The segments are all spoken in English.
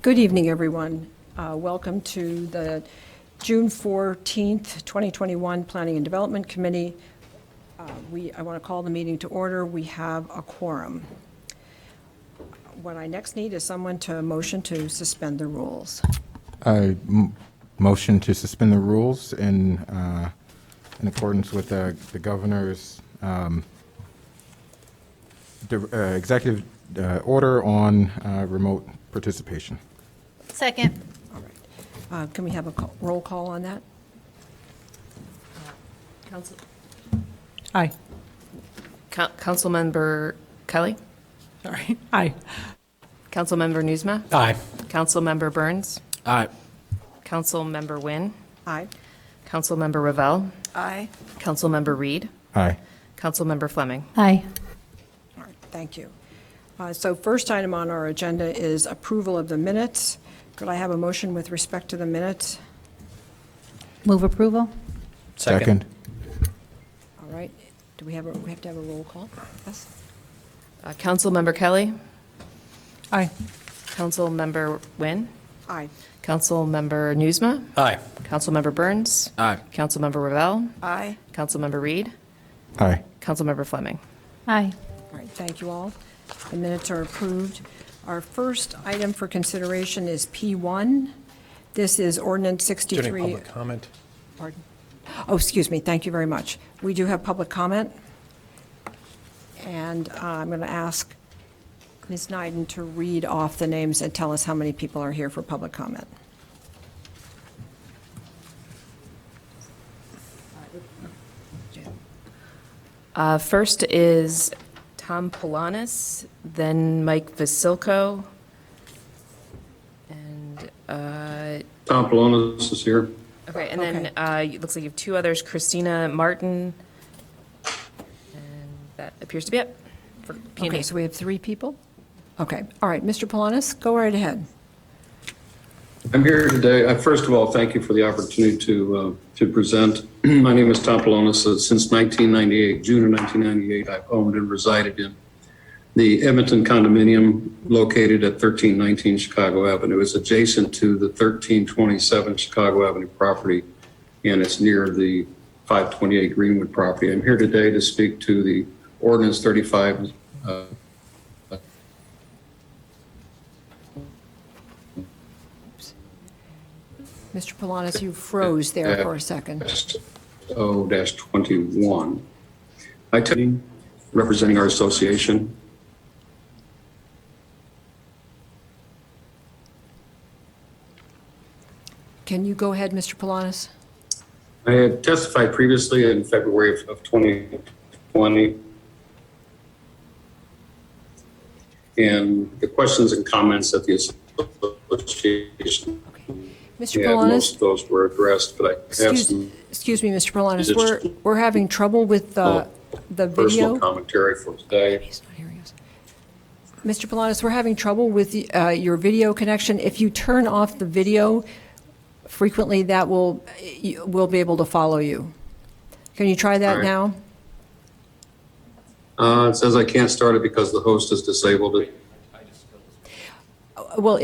Good evening, everyone. Welcome to the June 14th, 2021 Planning and Development Committee. I want to call the meeting to order. We have a quorum. What I next need is someone to motion to suspend the rules. I motion to suspend the rules in accordance with the governor's executive order on remote participation. Second. All right. Can we have a roll call on that? Council. Aye. Councilmember Kelly. Sorry. Aye. Councilmember Newsma. Aye. Councilmember Burns. Aye. Councilmember Wynn. Aye. Councilmember Ravel. Aye. Councilmember Reed. Aye. Councilmember Fleming. Aye. All right, thank you. So first item on our agenda is approval of the minutes. Could I have a motion with respect to the minutes? Move approval? Second. All right. Do we have to have a roll call? Yes. Councilmember Kelly. Aye. Councilmember Wynn. Aye. Councilmember Newsma. Aye. Councilmember Burns. Aye. Councilmember Ravel. Aye. Councilmember Reed. Aye. Councilmember Fleming. Aye. All right, thank you all. The minutes are approved. Our first item for consideration is P1. This is Ordinance 63. Do you have any public comment? Pardon? Oh, excuse me, thank you very much. We do have public comment. And I'm going to ask Ms. Nyden to read off the names and tell us how many people are here for public comment. First is Tom Polanis, then Mike Vasilko, and, Tom Polonis is here. okay, and then it looks like you have two others, Christina Martin, and that appears to be it for P&D. Okay, so we have three people? Okay, all right, Mr. Polanis, go right ahead. I'm here today. First of all, thank you for the opportunity to present. My name is Tom Polonis. Since 1998, June of 1998, I've owned and resided in the Edmonton condominium located at 1319 Chicago Avenue. It's adjacent to the 1327 Chicago Avenue property, and it's near the 528 Greenwood property. I'm here today to speak to the Ordinance 35 Mr. Polanis, you froze there for a second. O-21. I take representing our association. Can you go ahead, Mr. Polanis? I had testified previously in February of 2020. And the questions and comments that the association Mr. had, Polanis? most of those were addressed, but I have some Excuse me, Mr. Polanis, we're having trouble with the personal video. commentary for today. He's not hearing us. Mr. Polanis, we're having trouble with your video connection. If you turn off the video frequently, we'll be able to follow you. Can you try that All right. now? It says I can't start it because the host has disabled it. Well,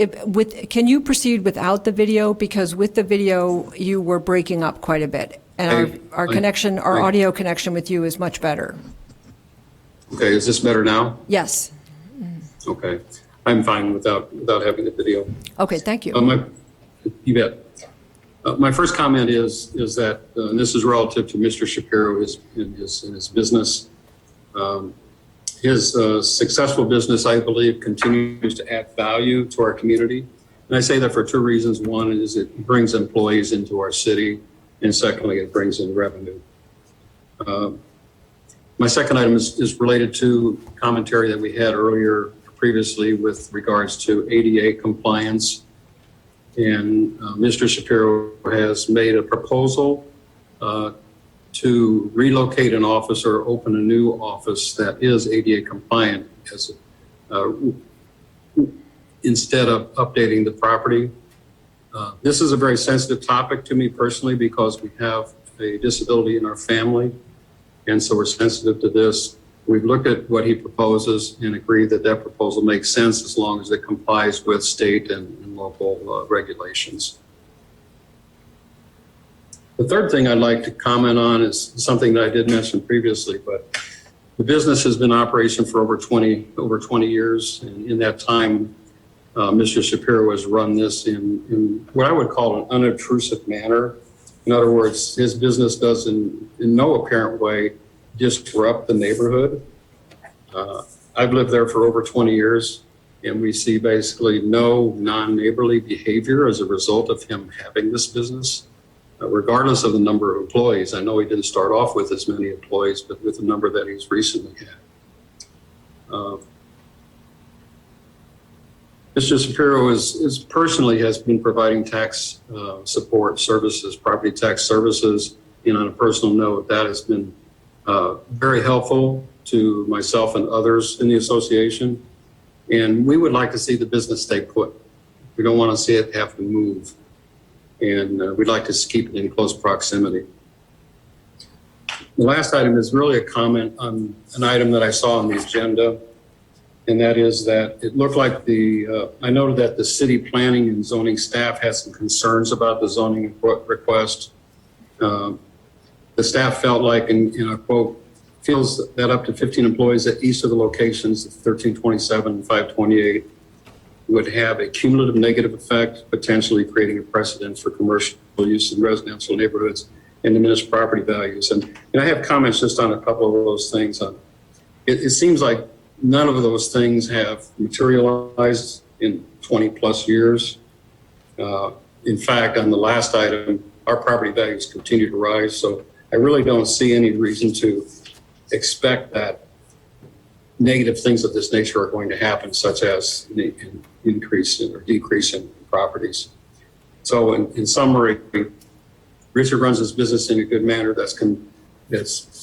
can you proceed without the video? Because with the video, you were breaking up quite a bit. And our connection, our audio connection with you is much better. Okay, is this better now? Yes. Okay, I'm fine without having the video. Okay, thank you. You bet. My first comment is that, and this is relative to Mr. Shapiro in his business. His successful business, I believe, continues to add value to our community. And I say that for two reasons. One is it brings employees into our city, and secondly, it brings in revenue. My second item is related to commentary that we had earlier previously with regards to ADA compliance. And Mr. Shapiro has made a proposal to relocate an office or open a new office that is ADA compliant instead of updating the property. This is a very sensitive topic to me personally because we have a disability in our family, and so we're sensitive to this. We've looked at what he proposes and agreed that that proposal makes sense as long as it complies with state and local regulations. The third thing I'd like to comment on is something that I did mention previously, but the business has been in operation for over 20 years. And in that time, Mr. Shapiro has run this in what I would call an unobtrusive manner. In other words, his business does in no apparent way disrupt the neighborhood. I've lived there for over 20 years, and we see basically no non-neighborly behavior as a result of him having this business, regardless of the number of employees. I know he didn't start off with as many employees, but with the number that he's recently had. Mr. Shapiro is personally has been providing tax support services, property tax services, and on a personal note, that has been very helpful to myself and others in the association. And we would like to see the business stay put. We don't want to see it have to move. And we'd like to keep it in close proximity. The last item is really a comment on an item that I saw on the agenda. And that is that it looked like I noted that the city planning and zoning staff had some concerns about the zoning request. The staff felt like, in a quote, feels that up to 15 employees at each of the locations, 1327 and 528, would have a cumulative negative effect, potentially creating a precedent for commercial use in residential neighborhoods and diminished property values. And I have comments just on a couple of those things. It seems like none of those things have materialized in 20 plus years. In fact, on the last item, our property values continue to rise. So I really don't see any reason to expect that negative things of this nature are going to happen, such as an increase in or decrease in properties. So in summary, Richard runs his business in a good manner that's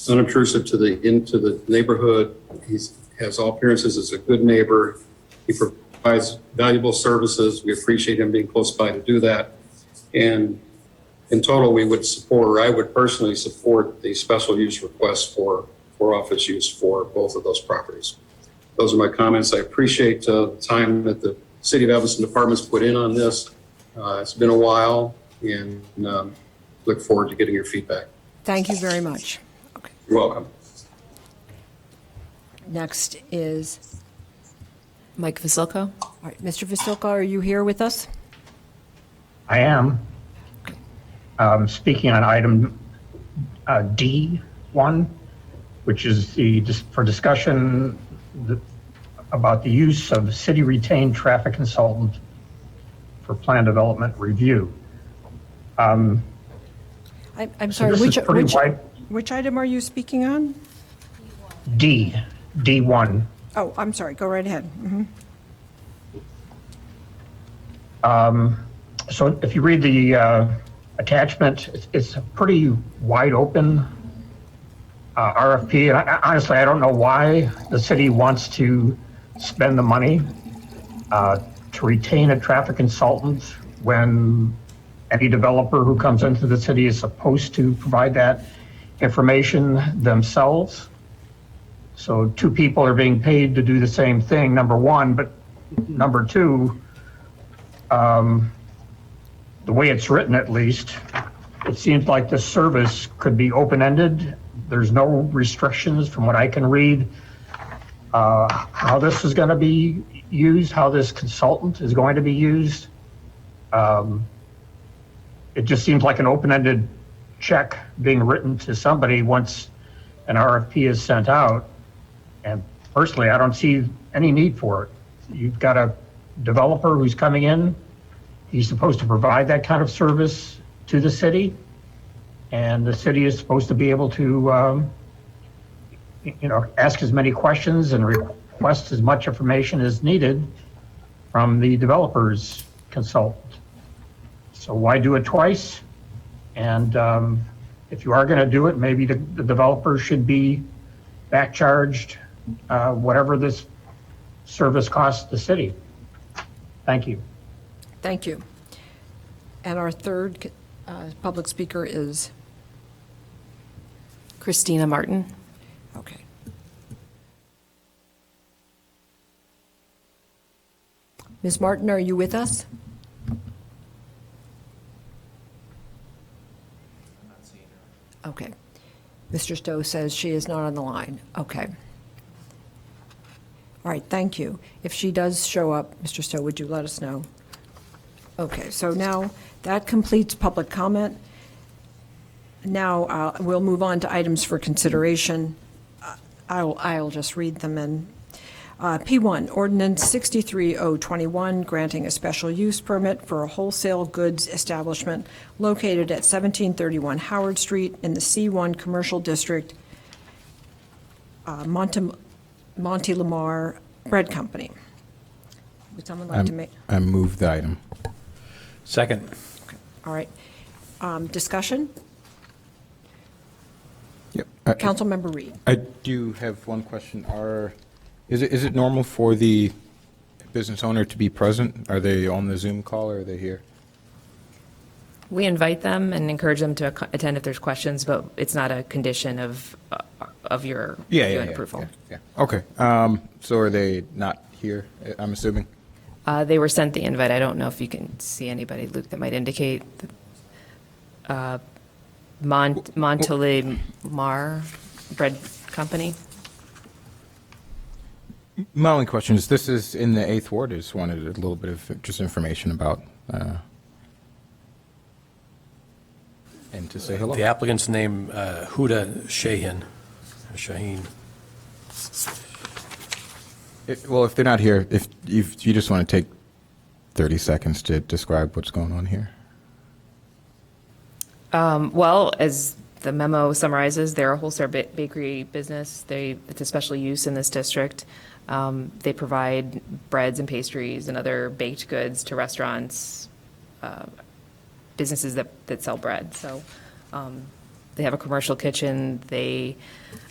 unobtrusive into the neighborhood. He has all appearances as a good neighbor. He provides valuable services. We appreciate him being close by to do that. And in total, we would support, or I would personally support, the special use request for office use for both of those properties. Those are my comments. I appreciate the time that the City of Evanston departments put in on this. It's been a while, and look forward to getting your feedback. Thank you very much. Okay. You're welcome. Next is, Mike Vasilko? all right, Mr. Vasilka, are you here with us? I am. Speaking on item D1, which is for discussion about the use of city retained traffic consultant for plan development review. I'm So sorry, this is pretty wide. which item are you speaking on? D1. Oh, I'm sorry, go right ahead. So if you read the attachment, it's a pretty wide open RFP. And honestly, I don't know why the city wants to spend the money to retain a traffic consultant when any developer who comes into the city is supposed to provide that information themselves. So two people are being paid to do the same thing, number one, but number two, the way it's written at least, it seems like the service could be open-ended. There's no restrictions from what I can read, how this is going to be used, how this consultant is going to be used. It just seems like an open-ended check being written to somebody once an RFP is sent out. And personally, I don't see any need for it. You've got a developer who's coming in. He's supposed to provide that kind of service to the city. And the city is supposed to be able to, ask as many questions and request as much information as needed from the developer's consultant. So why do it twice? And if you are going to do it, maybe the developer should be back charged whatever this service costs the city. Thank you. Thank you. And our third public speaker is, Christina Martin? okay. Ms. Martin, are you with us? Okay. Mr. Stowe says she is not on the line. Okay. All right, thank you. If she does show up, Mr. Stowe, would you let us know? Okay, so now that completes public comment. Now we'll move on to items for consideration. I'll just read them in. P1, Ordinance 63021, granting a special use permit for a wholesale goods establishment located at 1731 Howard Street in the C1 Commercial District, Monte Lamar Bread Company. Would someone like to make? I move the item. Second. All right. Discussion? Yep. Councilmember Reed. I do have one question. Is it normal for the business owner to be present? Are they on the Zoom call or are they here? We invite them and encourage them to attend if there's questions, but it's not a condition of your doing approval. Yeah. Okay. So are they not here, I'm assuming? They were sent the invite. I don't know if you can see anybody, Luke, that might indicate. Montelimar Bread Company. My only question is, this is in the 8th Ward. I just wanted a little bit of just information about, and to say hello. The applicant's name, Huda Shaheen. Shaheen. Well, if they're not here, if you just want to take 30 seconds to describe what's going on here. Well, as the memo summarizes, they're a wholesale bakery business. It's a special use in this district. They provide breads and pastries and other baked goods to restaurants, businesses that sell bread. So they have a commercial kitchen. They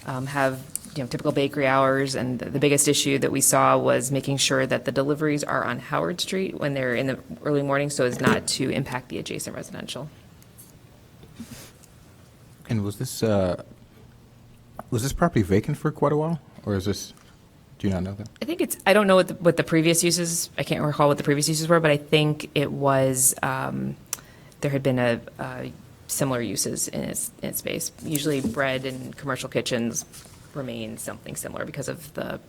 have typical bakery hours, and the biggest issue that we saw was making sure that the deliveries are on Howard Street when they're in the early morning, so as not to impact the adjacent residential. And was this property vacant for quite a while, or is this? Do you not know that? I think I don't know what the previous uses, I can't recall what the previous uses were, but I think it was, there had been similar uses in its space. Usually bread and commercial kitchens remain something similar because of the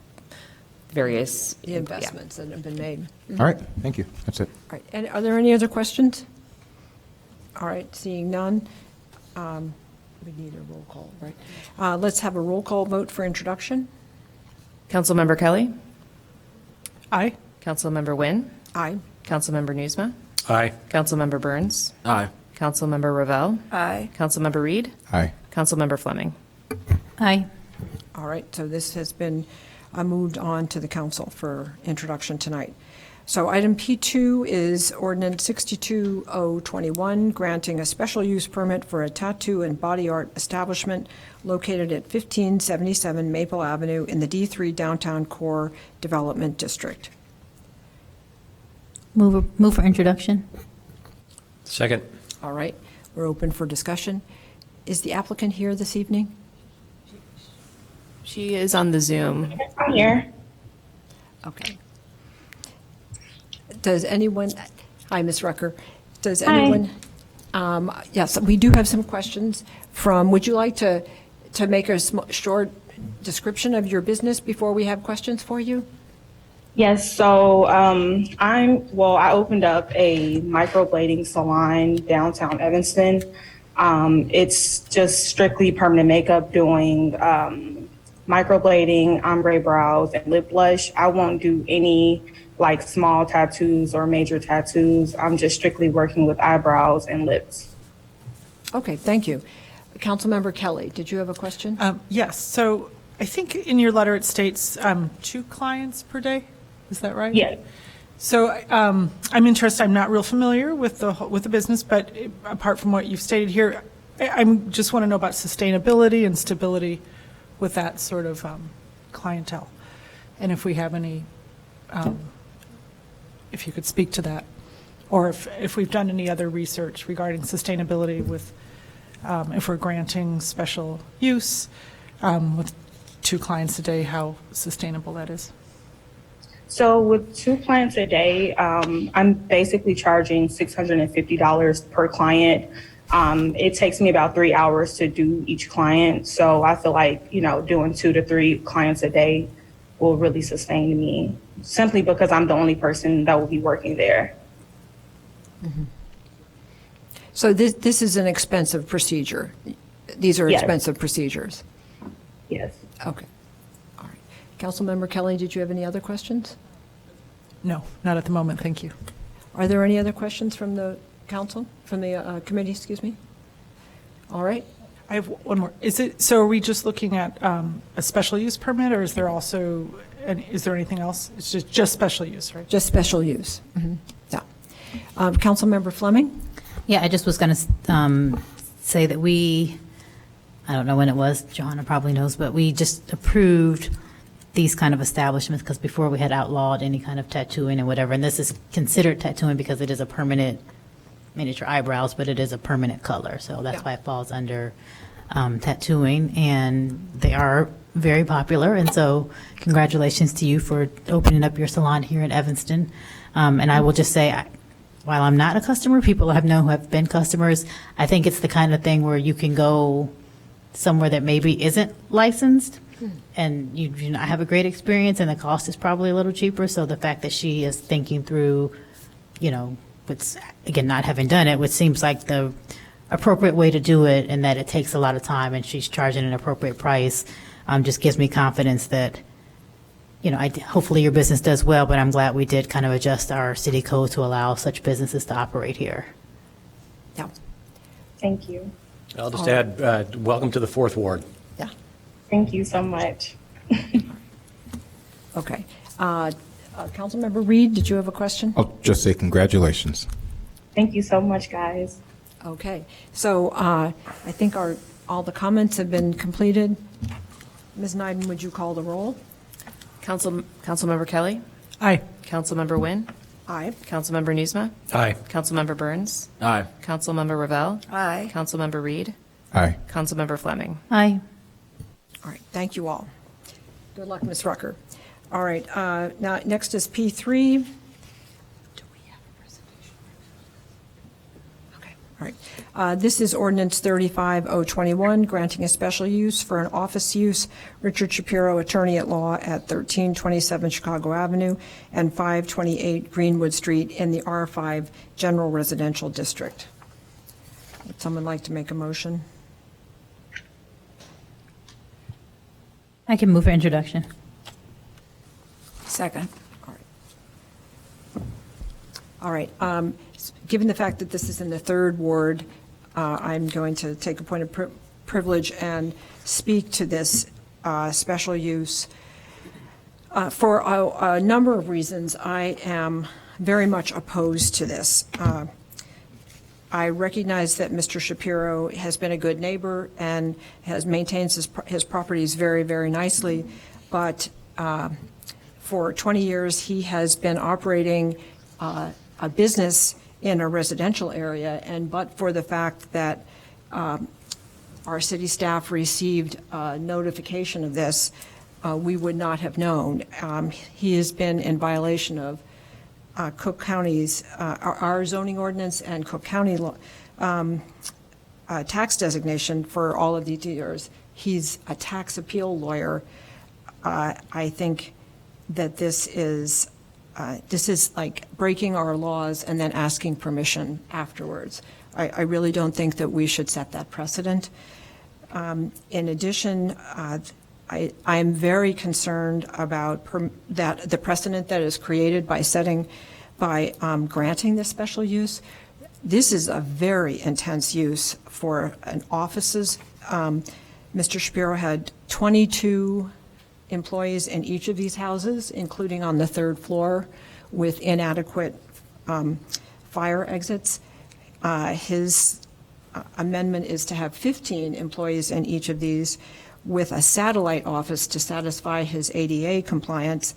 various. The investments that have been made. All right, thank you. That's it. All right, and are there any other questions? All right, seeing none. We need a roll call, right? Let's have a roll call vote for introduction. Councilmember Kelly? Aye. Councilmember Nguyen? Aye. Councilmember Newsma? Aye. Councilmember Burns? Aye. Councilmember Ravel? Aye. Councilmember Reed? Aye. Councilmember Fleming? Aye. All right, so this has been moved on to the council for introduction tonight. So item P2 is Ordinance 62021, granting a special use permit for a tattoo and body art establishment located at 1577 Maple Avenue in the D3 Downtown Core Development District. Move for introduction. Second. All right, we're open for discussion. Is the applicant here this evening? She is on the Zoom. I'm here. Okay. Does anyone, hi, Ms. Rucker. Does Hi. anyone, yes, we do have some questions from, would you like to make a short description of your business before we have questions for you? Yes, so I opened up a microblading salon downtown Evanston. It's just strictly permanent makeup, doing microblading, ombre brows, and lip blush. I won't do any like small tattoos or major tattoos. I'm just strictly working with eyebrows and lips. Okay, thank you. Councilmember Kelly, did you have a question? Yes, so I think in your letter it states 2 clients per day, is that right? Yes. So I'm interested, I'm not real familiar with the business, but apart from what you've stated here, I just want to know about sustainability and stability with that sort of clientele. And if we have any, if you could speak to that, or if we've done any other research regarding sustainability with, if we're granting special use with 2 clients a day, how sustainable that is. So with 2 clients a day, I'm basically charging $650 per client. It takes me about 3 hours to do each client. So I feel like, doing 2 to 3 clients a day will really sustain me, simply because I'm the only person that will be working there. So this is an expensive procedure. These are Yes. expensive procedures. Yes. Okay. All right. Councilmember Kelly, did you have any other questions? No, not at the moment, thank you. Are there any other questions from the council, from the committee, excuse me? All right. I have one more. So are we just looking at a special use permit, or is there also, is there anything else? It's just special use, right? Just special use. Yeah. Councilmember Fleming? Yeah, I just was going to say that I don't know when it was, Johanna probably knows, but we just approved these kind of establishments because before we had outlawed any kind of tattooing and whatever, and this is considered tattooing because it is a permanent miniature eyebrows, but it is a permanent color, so that's why it falls under tattooing, and they are very popular, and so congratulations to you for opening up your salon here in Evanston. And I will just say, while I'm not a customer, people I know who have been customers, I think it's the kind of thing where you can go somewhere that maybe isn't licensed, and you know, have a great experience, and the cost is probably a little cheaper. So the fact that she is thinking through, what's, again, not having done it, which seems like the appropriate way to do it, and that it takes a lot of time, and she's charging an appropriate price, just gives me confidence that, hopefully your business does well, but I'm glad we did kind of adjust our city code to allow such businesses to operate here. Yeah. Thank you. I'll just add, welcome to the 4th Ward. Yeah. Thank you so much. Okay. Councilmember Reed, did you have a question? I'll just say congratulations. Thank you so much, guys. Okay. So I think all the comments have been completed. Ms. Nyden, would you call the roll? Councilmember Kelly? Aye. Councilmember Nguyen? Aye. Councilmember Newsma? Aye. Councilmember Burns? Aye. Councilmember Ravel? Aye. Councilmember Reed? Aye. Councilmember Fleming? Aye. All right. Thank you all. Good luck, Ms. Rucker. All right. Now, next is P3. Do we have a presentation? Okay. All right. This is Ordinance 35021, granting a special use for an office use. Richard Shapiro, attorney at law at 1327 Chicago Avenue and 528 Greenwood Street in the R5 General Residential District. Would someone like to make a motion? I can move for introduction. Second. All right. Given the fact that this is in the 3rd Ward, I'm going to take a point of privilege and speak to this special use. For a number of reasons, I am very much opposed to this. I recognize that Mr. Shapiro has been a good neighbor and maintains his properties very, very nicely, but for 20 years, he has been operating a business in a residential area, and but for the fact that our city staff received notification of this, we would not have known. He has been in violation of Cook County's, our zoning ordinance and Cook County tax designation for all of these years. He's a tax appeal lawyer. I think that this is like breaking our laws and then asking permission afterwards. I really don't think that we should set that precedent. In addition, I am very concerned about the precedent that is created by granting this special use. This is a very intense use for an offices. Mr. Shapiro had 22 employees in each of these houses, including on the 3rd floor with inadequate fire exits. His amendment is to have 15 employees in each of these with a satellite office to satisfy his ADA compliance.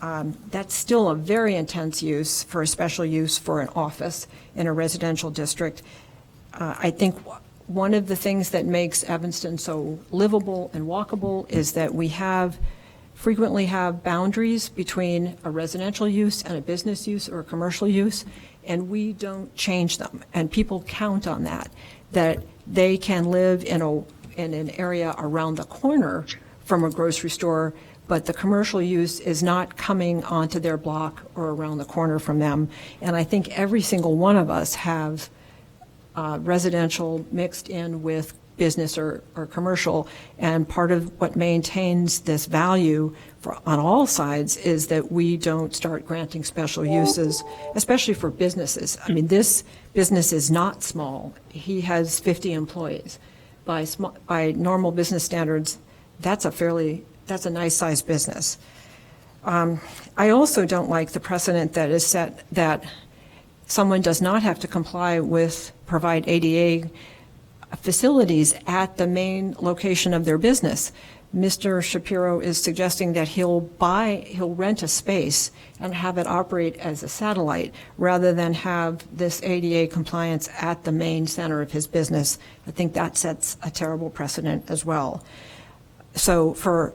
That's still a very intense use for a special use for an office in a residential district. I think one of the things that makes Evanston so livable and walkable is that we have frequently have boundaries between a residential use and a business use or a commercial use, and we don't change them. And people count on that they can live in an area around the corner from a grocery store, but the commercial use is not coming onto their block or around the corner from them. And I think every single one of us have residential mixed in with business or commercial, and part of what maintains this value on all sides is that we don't start granting special uses, especially for businesses. I mean, this business is not small. He has 50 employees. By normal business standards, that's a nice sized business. I also don't like the precedent that is set that someone does not have to provide ADA facilities at the main location of their business. Mr. Shapiro is suggesting that he'll rent a space and have it operate as a satellite rather than have this ADA compliance at the main center of his business. I think that sets a terrible precedent as well. And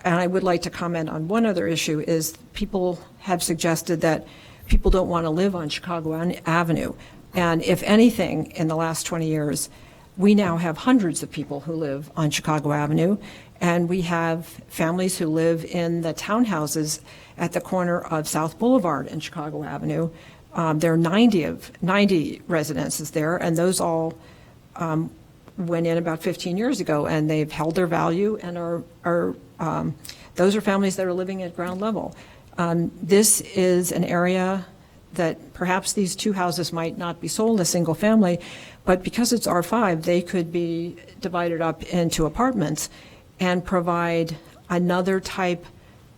I would like to comment on one other issue is people have suggested that people don't want to live on Chicago Avenue. And if anything, in the last 20 years, we now have hundreds of people who live on Chicago Avenue, and we have families who live in the townhouses at the corner of South Boulevard and Chicago Avenue. There are 90 residences there, and those all went in about 15 years ago, and they've held their value and those are families that are living at ground level. This is an area that perhaps these two houses might not be sold as single family, but because it's R5, they could be divided up into apartments and provide another type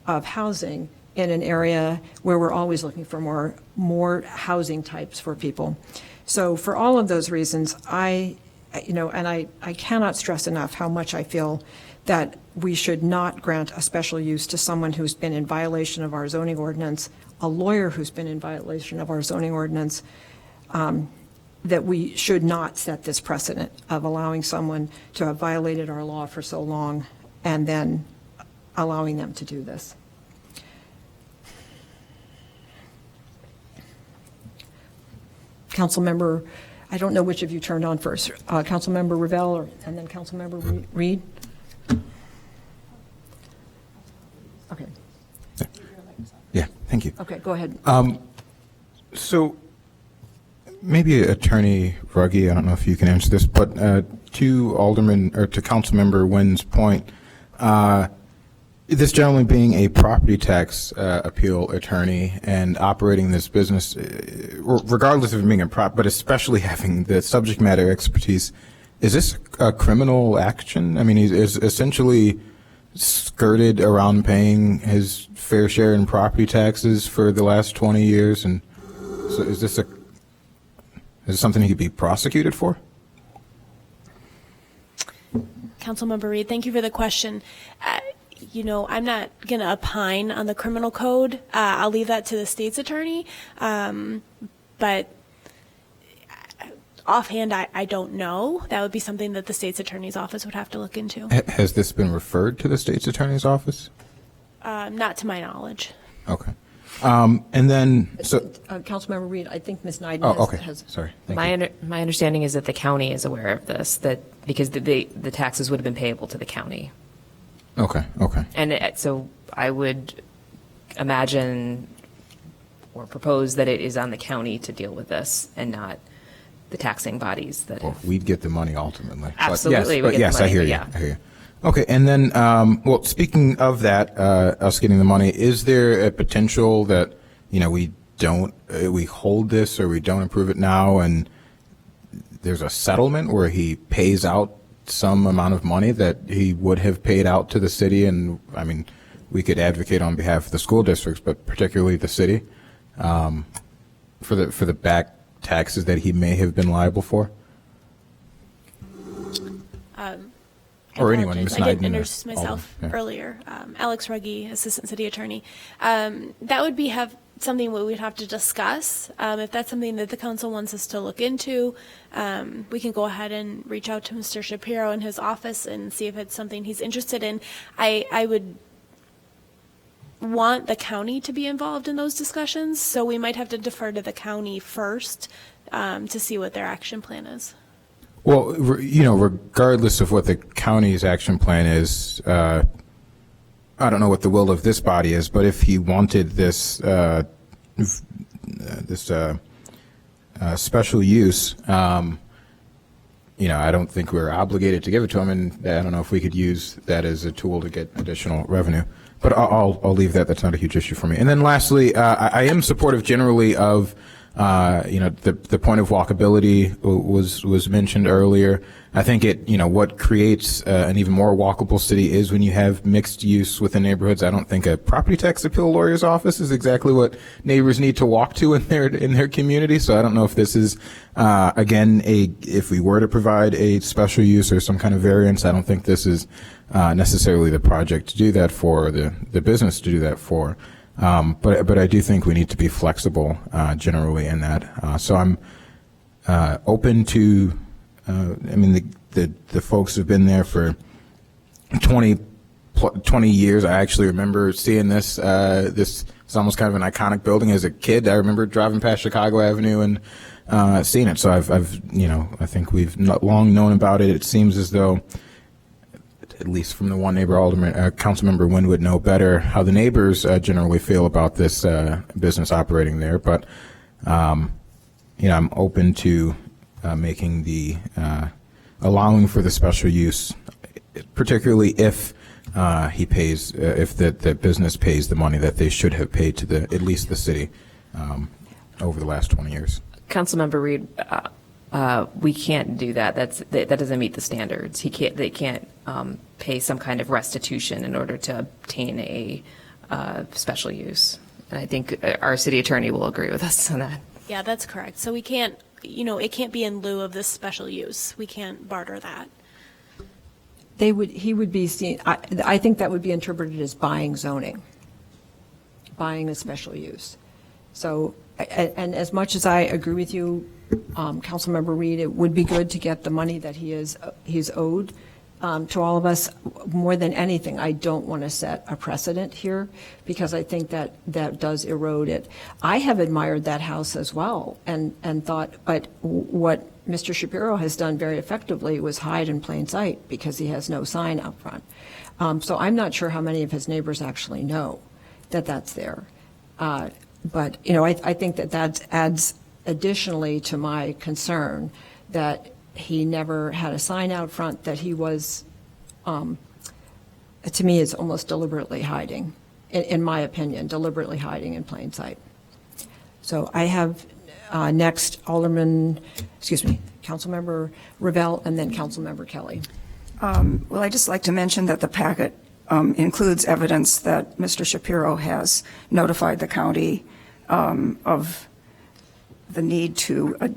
of housing in an area where we're always looking for more housing types for people. So for all of those reasons, I cannot stress enough how much I feel that we should not grant a special use to someone who's been in violation of our zoning ordinance, a lawyer who's been in violation of our zoning ordinance, that we should not set this precedent of allowing someone to have violated our law for so long and then allowing them to do this. Councilmember, I don't know which of you turned on first, Councilmember Revelle and then Councilmember Reed? Okay. Yeah, thank you. Okay, go ahead. So maybe Attorney Ruggie, I don't know if you can answer this, but to Councilmember Nguyen's point, this gentleman being a property tax appeal attorney and operating this business, regardless of being but especially having the subject matter expertise, is this a criminal action? I mean, he is essentially skirted around paying his fair share in property taxes for the last 20 years, and so is this something he could be prosecuted for? Councilmember Reed, thank you for the question. I'm not going to opine on the criminal code. I'll leave that to the state's attorney. But offhand, I don't know. That would be something that the state's attorney's office would have to look into. Has this been referred to the state's attorney's office? Not to my knowledge. Okay. And then, Councilmember Reed, I think Ms. Neiden has. Sorry. Thank you. My understanding is that the county is aware of this, because the taxes would have been payable to the county. Okay. And so I would imagine or propose that it is on the county to deal with this and not the taxing bodies that we'd get the money ultimately. Absolutely. Yes, I hear you. Okay, and then, well, speaking of that, us getting the money, is there a potential that, we hold this or we don't approve it now and there's a settlement where he pays out some amount of money that he would have paid out to the city? And, I mean, we could advocate on behalf of the school districts, but particularly the city, for the back taxes that he may have been liable for? Or anyone, Ms. Neiden. I didn't introduce myself earlier. Alex Ruggie, Assistant City Attorney. That would have something we would have to discuss. If that's something that the council wants us to look into, we can go ahead and reach out to Mr. Shapiro in his office and see if it's something he's interested in. I would want the county to be involved in those discussions, so we might have to defer to the county first to see what their action plan is. Well, regardless of what the county's action plan is, I don't know what the will of this body is, but if he wanted this special use, I don't think we're obligated to give it to him, and I don't know if we could use that as a tool to get additional revenue. But I'll leave that. That's not a huge issue for me. And then lastly, I am supportive generally of, the point of walkability was mentioned earlier. I think what creates an even more walkable city is when you have mixed use within neighborhoods. I don't think a property tax appeal lawyer's office is exactly what neighbors need to walk to in their community. So I don't know if this is, if we were to provide a special use or some kind of variance, I don't think this is necessarily the project to do that for, or the business to do that for. But I do think we need to be flexible generally in that. So I'm open to. The folks have been there for 20 years. I actually remember seeing this. This is almost kind of an iconic building as a kid. I remember driving past Chicago Avenue and seeing it. So I've I think we've long known about it. It seems as though, at least from the one neighbor, Councilmember Wynn would know better how the neighbors generally feel about this business operating there. But I'm open to making the allowing for the special use, particularly if he pays, if the business pays the money that they should have paid to at least the city over the last 20 years. Councilmember Reed, we can't do that. That doesn't meet the standards. They can't pay some kind of restitution in order to obtain a special use. And I think our city attorney will agree with us on that. Yeah, that's correct. So we can't, it can't be in lieu of this special use. We can't barter that. He would be seen, I think that would be interpreted as buying zoning, buying a special use. So, and as much as I agree with you, Councilmember Reed, it would be good to get the money that he's owed to all of us. More than anything, I don't want to set a precedent here, because I think that does erode it. I have admired that house as well and thought, but what Mr. Shapiro has done very effectively was hide in plain sight, because he has no sign up front. So I'm not sure how many of his neighbors actually know that that's there. But, I think that adds additionally to my concern that he never had a sign out front, that he was, to me, is almost deliberately hiding, in my opinion, deliberately hiding in plain sight. So I have next Councilmember Revelle, and then Councilmember Kelly. Well, I'd just like to mention that the packet includes evidence that Mr. Shapiro has notified the county of the need to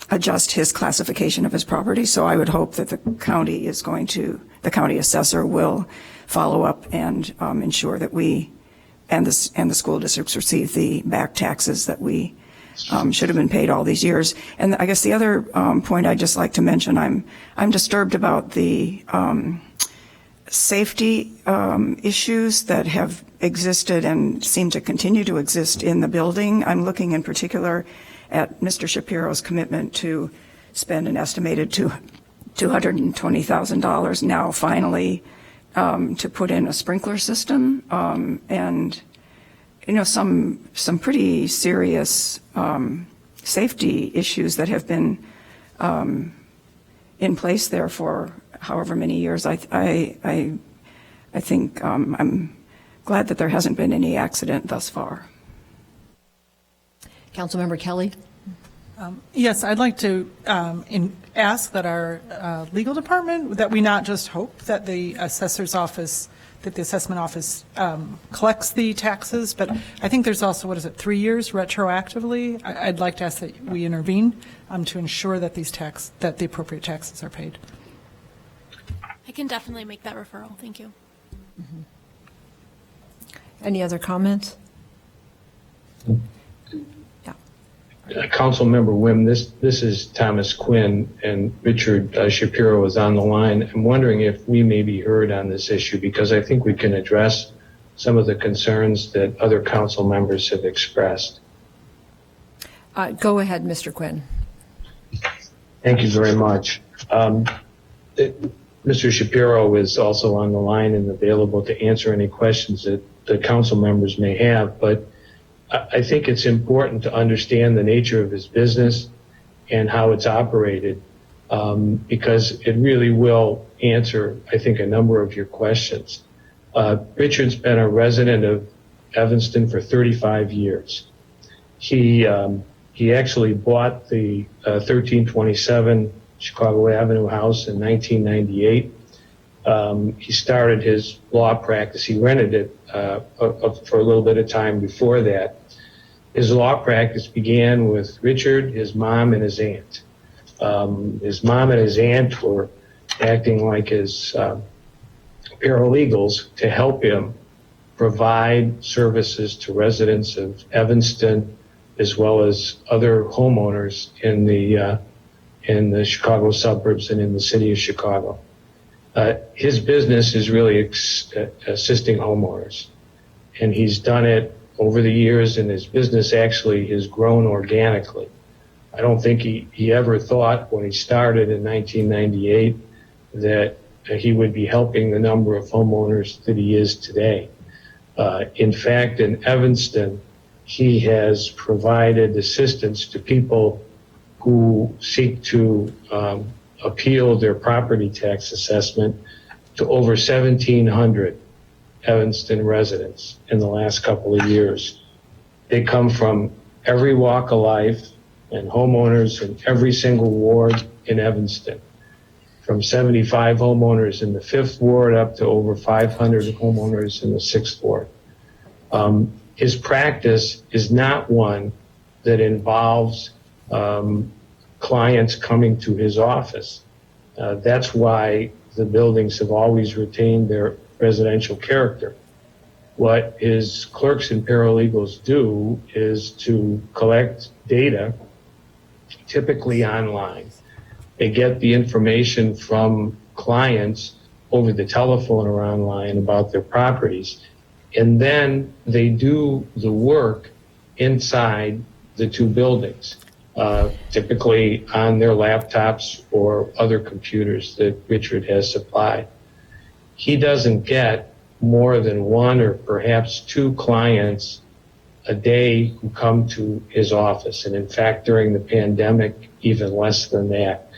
adjust his classification of his property. So I would hope that the county assessor will follow up and ensure that we and the school districts receive the back taxes that we should have been paid all these years. And I guess the other point I'd just like to mention, I'm disturbed about the safety issues that have existed and seem to continue to exist in the building. I'm looking in particular at Mr. Shapiro's commitment to spend an estimated $220,000 now finally to put in a sprinkler system and some pretty serious safety issues that have been in place there for however many years. I think I'm glad that there hasn't been any accident thus far. Councilmember Kelly? Yes, I'd like to ask that our legal department, that we not just hope that the assessor's office, that the assessment office collects the taxes, but I think there's also, 3 years retroactively? I'd like to ask that we intervene to ensure that that the appropriate taxes are paid. I can definitely make that referral. Thank you. Mm-hmm. Any other comments? Councilmember Wim, this is Thomas Quinn, and Richard Shapiro is on the line. I'm wondering if we may be heard on this issue, because I think we can address some of the concerns that other council members have expressed. Go ahead, Mr. Quinn. Thank you very much. Mr. Shapiro is also on the line and available to answer any questions that the council members may have, but I think it's important to understand the nature of his business and how it's operated, because it really will answer, I think, a number of your questions. Richard's been a resident of Evanston for 35 years. He actually bought the 1327 Chicago Avenue house in 1998. He started his law practice. He rented it for a little bit of time before that. His law practice began with Richard, his mom, and his aunt. His mom and his aunt were acting like his paralegals to help him provide services to residents of Evanston, as well as other homeowners in the Chicago suburbs and in the city of Chicago. His business is really assisting homeowners, and he's done it over the years, and his business actually has grown organically. I don't think he ever thought when he started in 1998 that he would be helping the number of homeowners that he is today. In fact, in Evanston, he has provided assistance to people who seek to appeal their property tax assessment to over 1,700 Evanston residents in the last couple of years. They come from every walk of life and homeowners in every single ward in Evanston, from 75 homeowners in the 5th ward up to over 500 homeowners in the 6th ward. His practice is not one that involves clients coming to his office. That's why the buildings have always retained their residential character. What his clerks and paralegals do is to collect data, typically online. They get the information from clients over the telephone or online about their properties, and then they do the work inside the two buildings, typically on their laptops or other computers that Richard has supplied. He doesn't get more than one or perhaps two clients a day who come to his office. And in fact, during the pandemic, even less than that.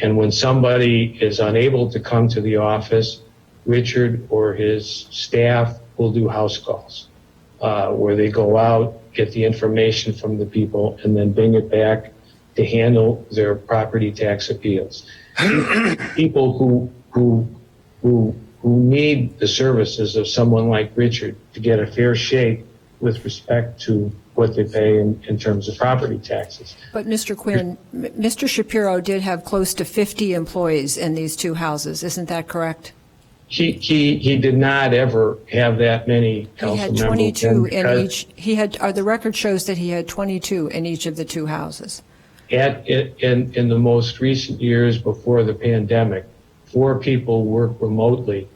And when somebody is unable to come to the office, Richard or his staff will do house calls, where they go out, get the information from the people, and then bring it back to handle their property tax appeals. People who need the services of someone like Richard to get a fair shake with respect to what they pay in terms of property taxes. But Mr. Quinn, Mr. Shapiro did have close to 50 employees in these two houses. Isn't that correct? He did not ever have that many council members. He had 22 in each. He had, the record shows that he had 22 in each of the two houses. In the most recent years before the pandemic, 4 people work remotely.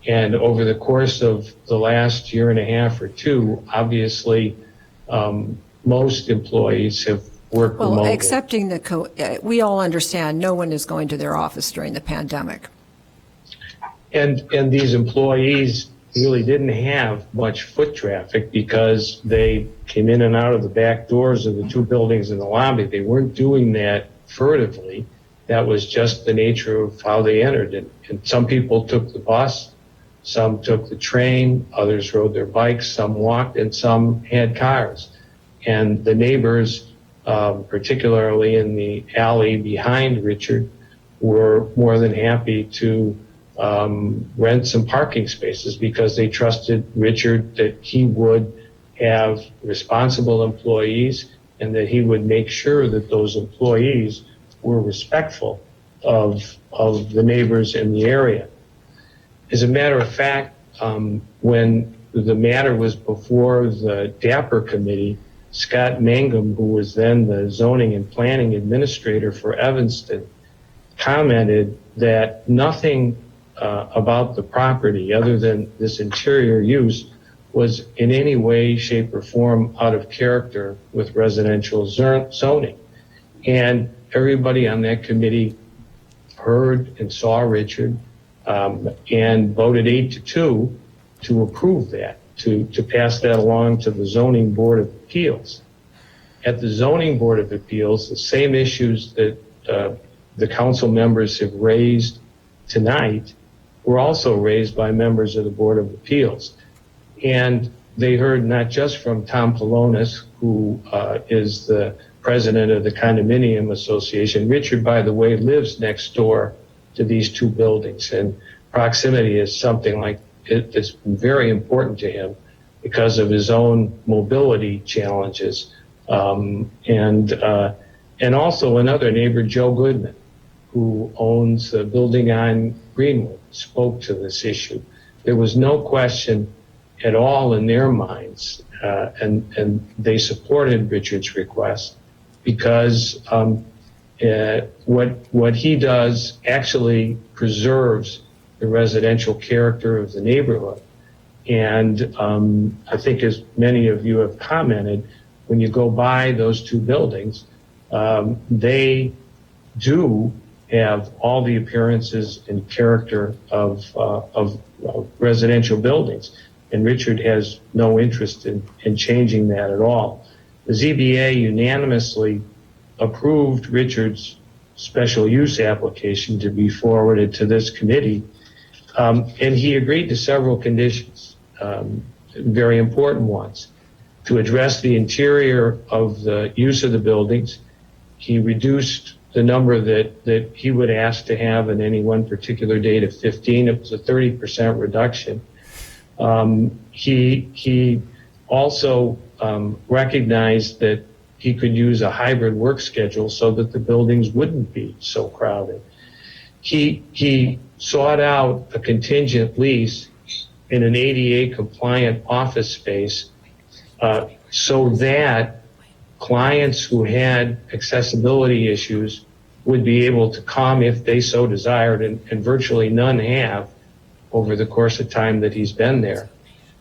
And over the course of the last year and a half or two, obviously, most employees have worked remotely. Well, accepting we all understand no one is going to their office during the pandemic. And these employees really didn't have much foot traffic because they came in and out of the back doors of the two buildings in the lobby. They weren't doing that furtively. That was just the nature of how they entered it. And some people took the bus, some took the train, others rode their bikes, some walked, and some had cars. And the neighbors, particularly in the alley behind Richard, were more than happy to rent some parking spaces because they trusted Richard that he would have responsible employees and that he would make sure that those employees were respectful of the neighbors in the area. As a matter of fact, when the matter was before the DAPR committee, Scott Mangum, who was then the zoning and planning administrator for Evanston, commented that nothing about the property other than this interior use was in any way, shape, or form out of character with residential zoning. And everybody on that committee heard and saw Richard and voted 8-2 to approve that, to pass that along to the Zoning Board of Appeals. At the Zoning Board of Appeals, the same issues that the council members have raised tonight were also raised by members of the Board of Appeals. And they heard not just from Tom Polonis, who is the president of the Condominium Association. Richard, by the way, lives next door to these two buildings, and proximity is something like it's very important to him because of his own mobility challenges. And also another neighbor, Joe Goodman, who owns a building on Greenwood, spoke to this issue. There was no question at all in their minds, and they supported Richard's request because what he does actually preserves the residential character of the neighborhood. And I think, as many of you have commented, when you go by those two buildings, they do have all the appearances and character of residential buildings. And Richard has no interest in changing that at all. The ZBA unanimously approved Richard's special use application to be forwarded to this committee. And he agreed to several conditions, very important ones. To address the interior of the use of the buildings, he reduced the number that he would ask to have in any one particular day to 15. It was a 30% reduction. He also recognized that he could use a hybrid work schedule so that the buildings wouldn't be so crowded. He sought out a contingent lease in an ADA compliant office space so that clients who had accessibility issues would be able to come if they so desired, and virtually none have over the course of time that he's been there,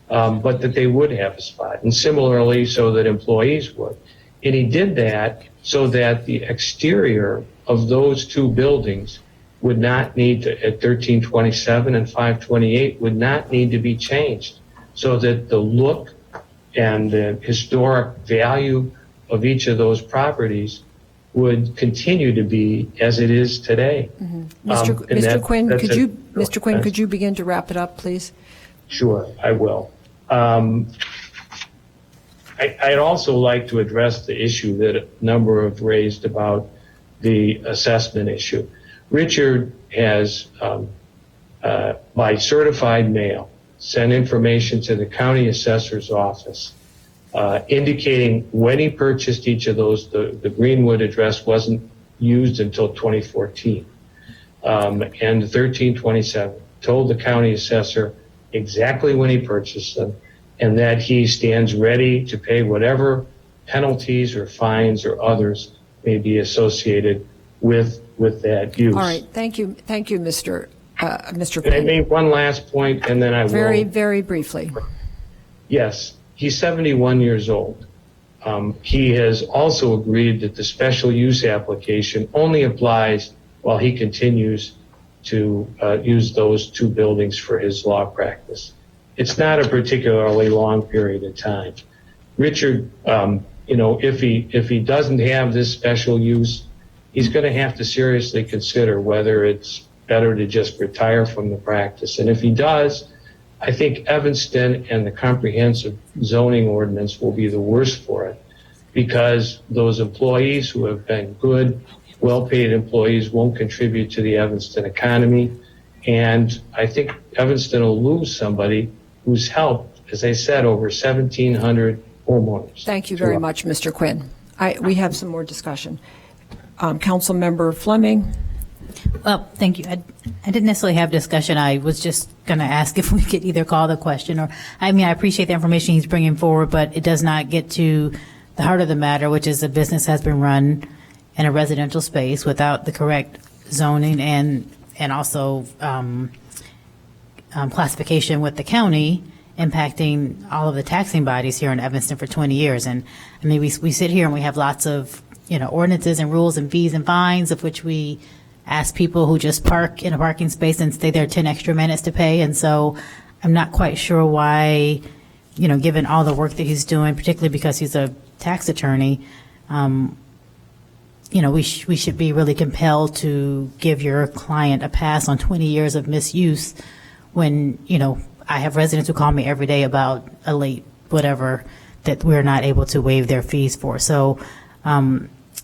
but that they would have a spot, and similarly so that employees would. And he did that so that the exterior of those two buildings would not need to, at 1327 and 528, would not need to be changed, so that the look and the historic value of each of those properties would continue to be as it is today. Mr. Quinn, Mr. Quinn, could you begin to wrap it up, please? Sure, I will. I'd also like to address the issue that a number have raised about the assessment issue. Richard has, by certified mail, sent information to the county assessor's office indicating when he purchased each of those. The Greenwood address wasn't used until 2014. And 1327 told the county assessor exactly when he purchased them, and that he stands ready to pay whatever penalties or fines or others may be associated with that use. All right, thank you, Mr. Can I Quinn. make one last point, and then I will? Very, very briefly. Yes, he's 71 years old. He has also agreed that the special use application only applies while he continues to use those two buildings for his law practice. It's not a particularly long period of time. Richard, if he doesn't have this special use, he's going to have to seriously consider whether it's better to just retire from the practice. And if he does, I think Evanston and the comprehensive zoning ordinance will be the worst for it, because those employees who have been good, well-paid employees won't contribute to the Evanston economy. And I think Evanston will lose somebody who's helped, as I said, over 1,700 homeowners. Thank you very much, Mr. Quinn. We have some more discussion. Councilmember Fleming. Well, thank you. I didn't necessarily have discussion. I was just going to ask if we could either call the question or, I appreciate the information he's bringing forward, but it does not get to the heart of the matter, which is the business has been run in a residential space without the correct zoning and also classification with the county. impacting all of the taxing bodies here in Evanston for 20 years. And I mean, we sit here and we have lots of, ordinances and rules and fees and fines, of which we ask people who just park in a parking space and stay there 10 extra minutes to pay. And so I'm not quite sure why, given all the work that he's doing, particularly because he's a tax attorney, we should be really compelled to give your client a pass on 20 years of misuse when, I have residents who call me every day about a late whatever that we're not able to waive their fees for. So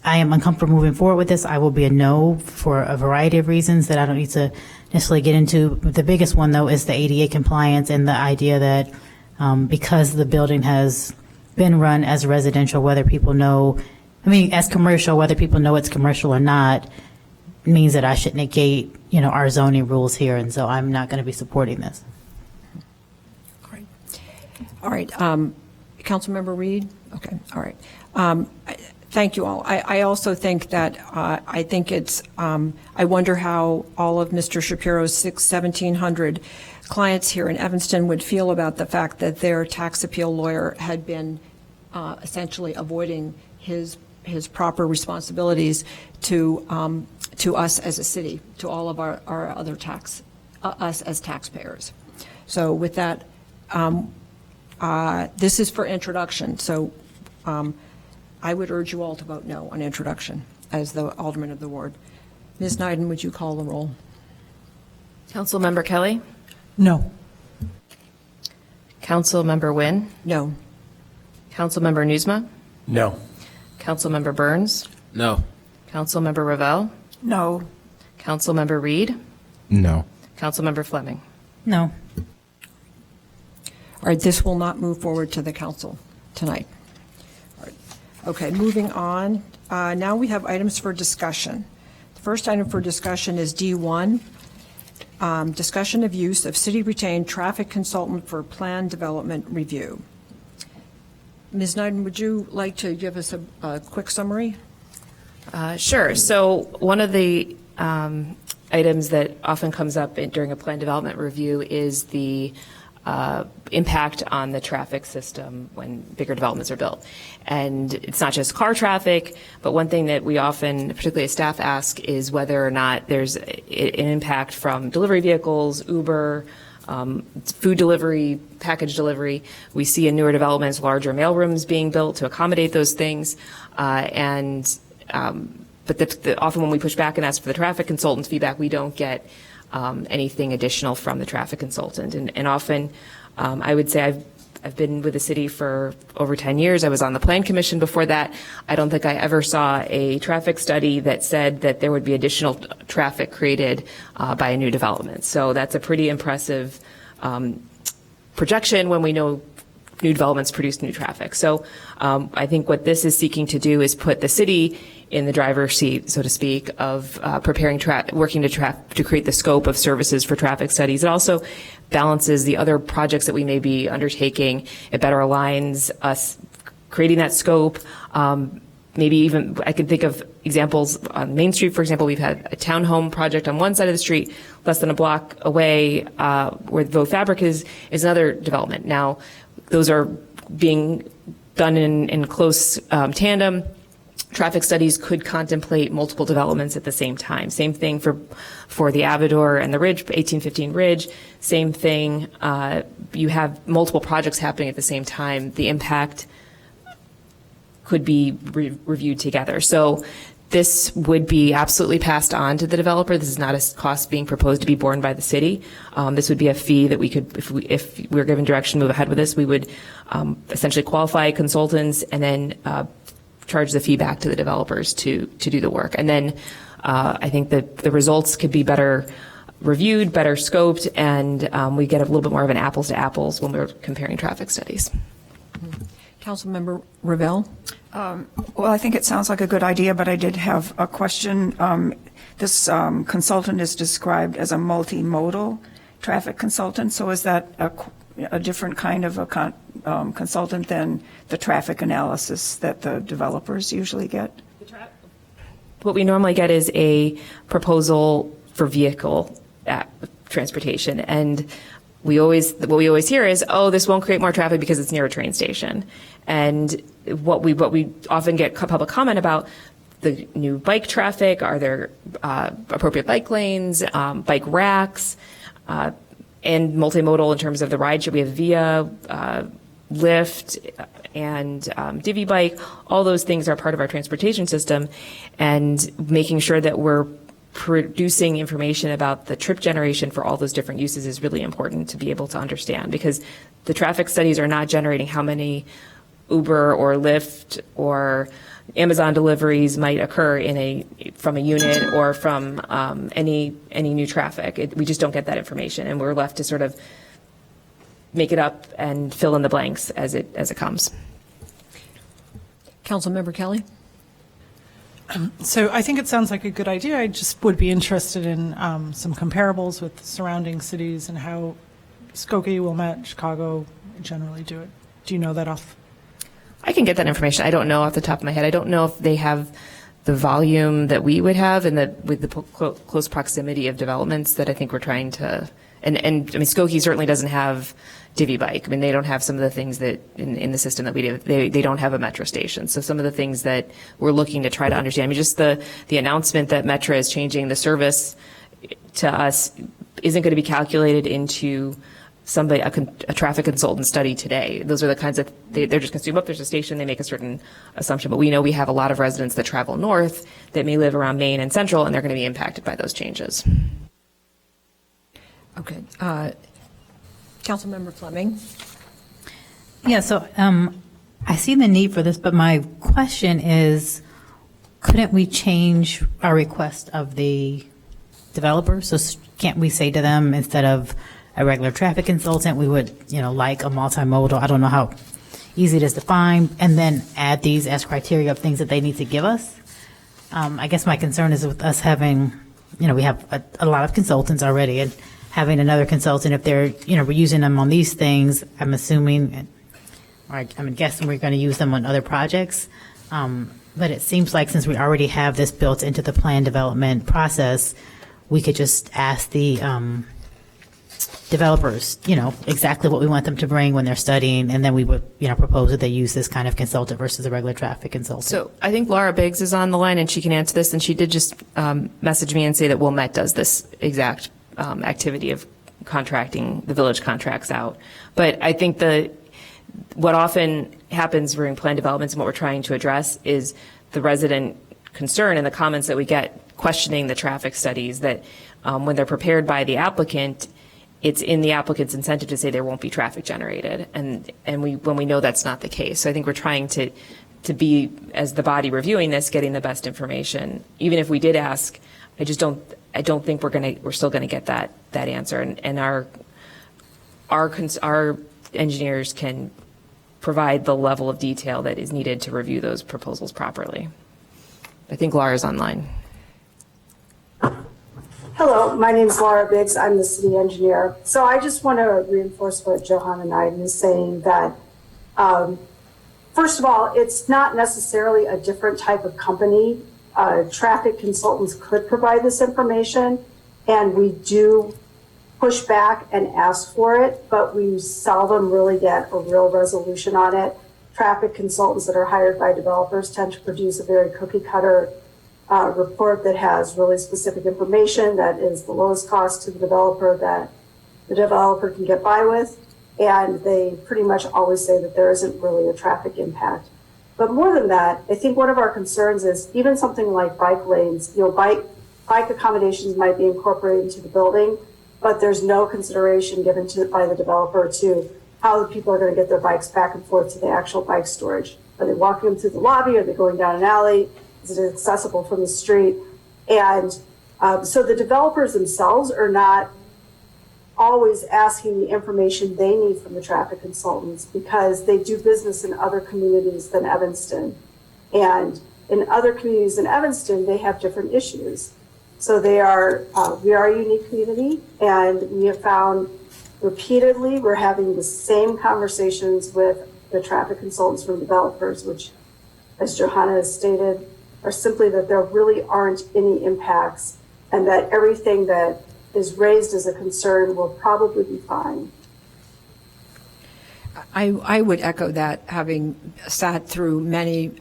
I am uncomfortable moving forward with this. I will be a no for a variety of reasons that I don't need to necessarily get into. The biggest one, though, is the ADA compliance and the idea that because the building has been run as residential, whether people know, as commercial, whether people know it's commercial or not, means that I should negate, our zoning rules here. And so I'm not going to be supporting this. All right. Councilmember Reed? Okay, all right. Thank you all. I also think that I think it's, I wonder how all of Mr. Shapiro's 1,700 clients here in Evanston would feel about the fact that their tax appeal lawyer had been essentially avoiding his proper responsibilities to us as a city, to all of our other us as taxpayers. So with that, this is for introduction. So I would urge you all to vote no on introduction as the alderman of the ward. Ms. Nyden, would you call the roll? Councilmember Kelly? No. Councilmember Nguyen? No. Councilmember Newsma? No. Councilmember Burns? No. Councilmember Ravel? No. Councilmember Reed? No. Councilmember Fleming? No. All right, this will not move forward to the council tonight. All right. Okay, moving on. Now we have items for discussion. The first item for discussion is D1, discussion of use of city-retained traffic consultant for plan development review. Ms. Nyden, would you like to give us a quick summary? Sure. So one of the items that often comes up during a plan development review is the impact on the traffic system when bigger developments are built. And it's not just car traffic, but one thing that we often, particularly as staff, ask is whether or not there's an impact from delivery vehicles, Uber, food delivery, package delivery. We see in newer developments larger mailrooms being built to accommodate those things. But often when we push back and ask for the traffic consultant's feedback, we don't get anything additional from the traffic consultant. And often, I would say I've been with the city for over 10 years. I was on the Plan Commission before that. I don't think I ever saw a traffic study that said that there would be additional traffic created by a new development. So that's a pretty impressive projection when we know new developments produce new traffic. So I think what this is seeking to do is put the city in the driver's seat, so to speak, of working to create the scope of services for traffic studies. It also balances the other projects that we may be undertaking. It better aligns us creating that scope. Maybe even I could think of examples on Main Street, for example. We've had a townhome project on one side of the street, less than a block away, where the Vogue Fabric is another development. Now, those are being done in close tandem. Traffic studies could contemplate multiple developments at the same time. Same thing for the Avidor and the Ridge, 1815 Ridge. Same thing. You have multiple projects happening at the same time. The impact could be reviewed together. So this would be absolutely passed on to the developer. This is not a cost being proposed to be borne by the city. This would be a fee that we could, if we were given direction to move ahead with this, we would essentially qualify consultants and then charge the fee back to the developers to do the work. And then I think that the results could be better reviewed, better scoped, and we get a little bit more of an apples to apples when we're comparing traffic studies. Councilmember Ravel? Well, I think it sounds like a good idea, but I did have a question. This consultant is described as a multimodal traffic consultant, so is that a different kind of a consultant than the traffic analysis that the developers usually get? What we normally get is a proposal for vehicle transportation, and what we always hear is, oh, this won't create more traffic because it's near a train station. And what we often get public comment about, the new bike traffic, are there appropriate bike lanes, bike racks, and multimodal in terms of the ride share. We have Via, Lyft, and Divvy Bike. All those things are part of our transportation system, and making sure that we're producing information about the trip generation for all those different uses is really important to be able to understand, because the traffic studies are not generating how many Uber or Lyft or Amazon deliveries might occur from a unit or from any new traffic. We just don't get that information, and we're left to sort of make it up and fill in the blanks as it comes. Councilmember Kelly? So I think it sounds like a good idea. I just would be interested in some comparables with surrounding cities and how Skokie, Wilmette, Chicago generally do it. Do you know that off? I can get that information. I don't know off the top of my head. I don't know if they have the volume that we would have, and that with the close proximity of developments that I think we're trying to. And I mean, Skokie certainly doesn't have Divvy Bike. I mean, they don't have some of the things that in the system that we do. They don't have a metro station. So some of the things that we're looking to try to understand. I mean, just the announcement that Metro is changing the service to us isn't going to be calculated into a traffic consultant study today. Those are the kinds of, they're just consumed up. There's a station, they make a certain assumption. But we know we have a lot of residents that travel north that may live around Maine and Central, and they're going to be impacted by those changes. Okay. Councilmember Fleming? Yeah, so I see the need for this, but my question is, couldn't we change our request of the developer? So can't we say to them, instead of a regular traffic consultant, we would, like a multimodal, I don't know how easy it is to find, and then add these as criteria of things that they need to give us? I guess my concern is with us having, we have a lot of consultants already, and having another consultant, if they're, we're using them on these things, I'm assuming, or I'm guessing we're going to use them on other projects. But it seems like since we already have this built into the plan development process, we could just ask the developers, exactly what we want them to bring when they're studying, and then we would, propose that they use this kind of consultant versus a regular traffic consultant. So I think Laura Biggs is on the line, and she can answer this, and she did just message me and say that Wilmette does this exact activity of contracting, the village contracts out. But I think what often happens during plan developments and what we're trying to address is the resident concern and the comments that we get questioning the traffic studies, that when they're prepared by the applicant, it's in the applicant's incentive to say there won't be traffic generated, and when we know that's not the case. So I think we're trying to be, as the body reviewing this, getting the best information. Even if we did ask, I don't think we're still gonna get that answer, and our engineers can provide the level of detail that is needed to review those proposals properly. I think Laura's online. Hello, my name is Laura Biggs. I'm the city engineer. So I just want to reinforce what Johanna Knighton is saying, that first of all, it's not necessarily a different type of company. Traffic consultants could provide this information, and we do push back and ask for it, but we seldom really get a real resolution on it. Traffic consultants that are hired by developers tend to produce a very cookie cutter report that has really specific information that is the lowest cost to the developer that the developer can get by with. And they pretty much always say that there isn't really a traffic impact. But more than that, I think one of our concerns is even something like bike lanes, bike accommodations might be incorporated into the building, but there's no consideration given by the developer to how the people are going to get their bikes back and forth to the actual bike storage. Are they walking them through the lobby? Are they going down an alley? Is it accessible from the street? And so the developers themselves are not always asking the information they need from the traffic consultants, because they do business in other communities than Evanston. And in other communities in Evanston, they have different issues. So we are a unique community, and we have found repeatedly we're having the same conversations with the traffic consultants from developers, which, as Johanna has stated, are simply that there really aren't any impacts, and that everything that is raised as a concern, we'll probably be fine. I would echo that, having sat through many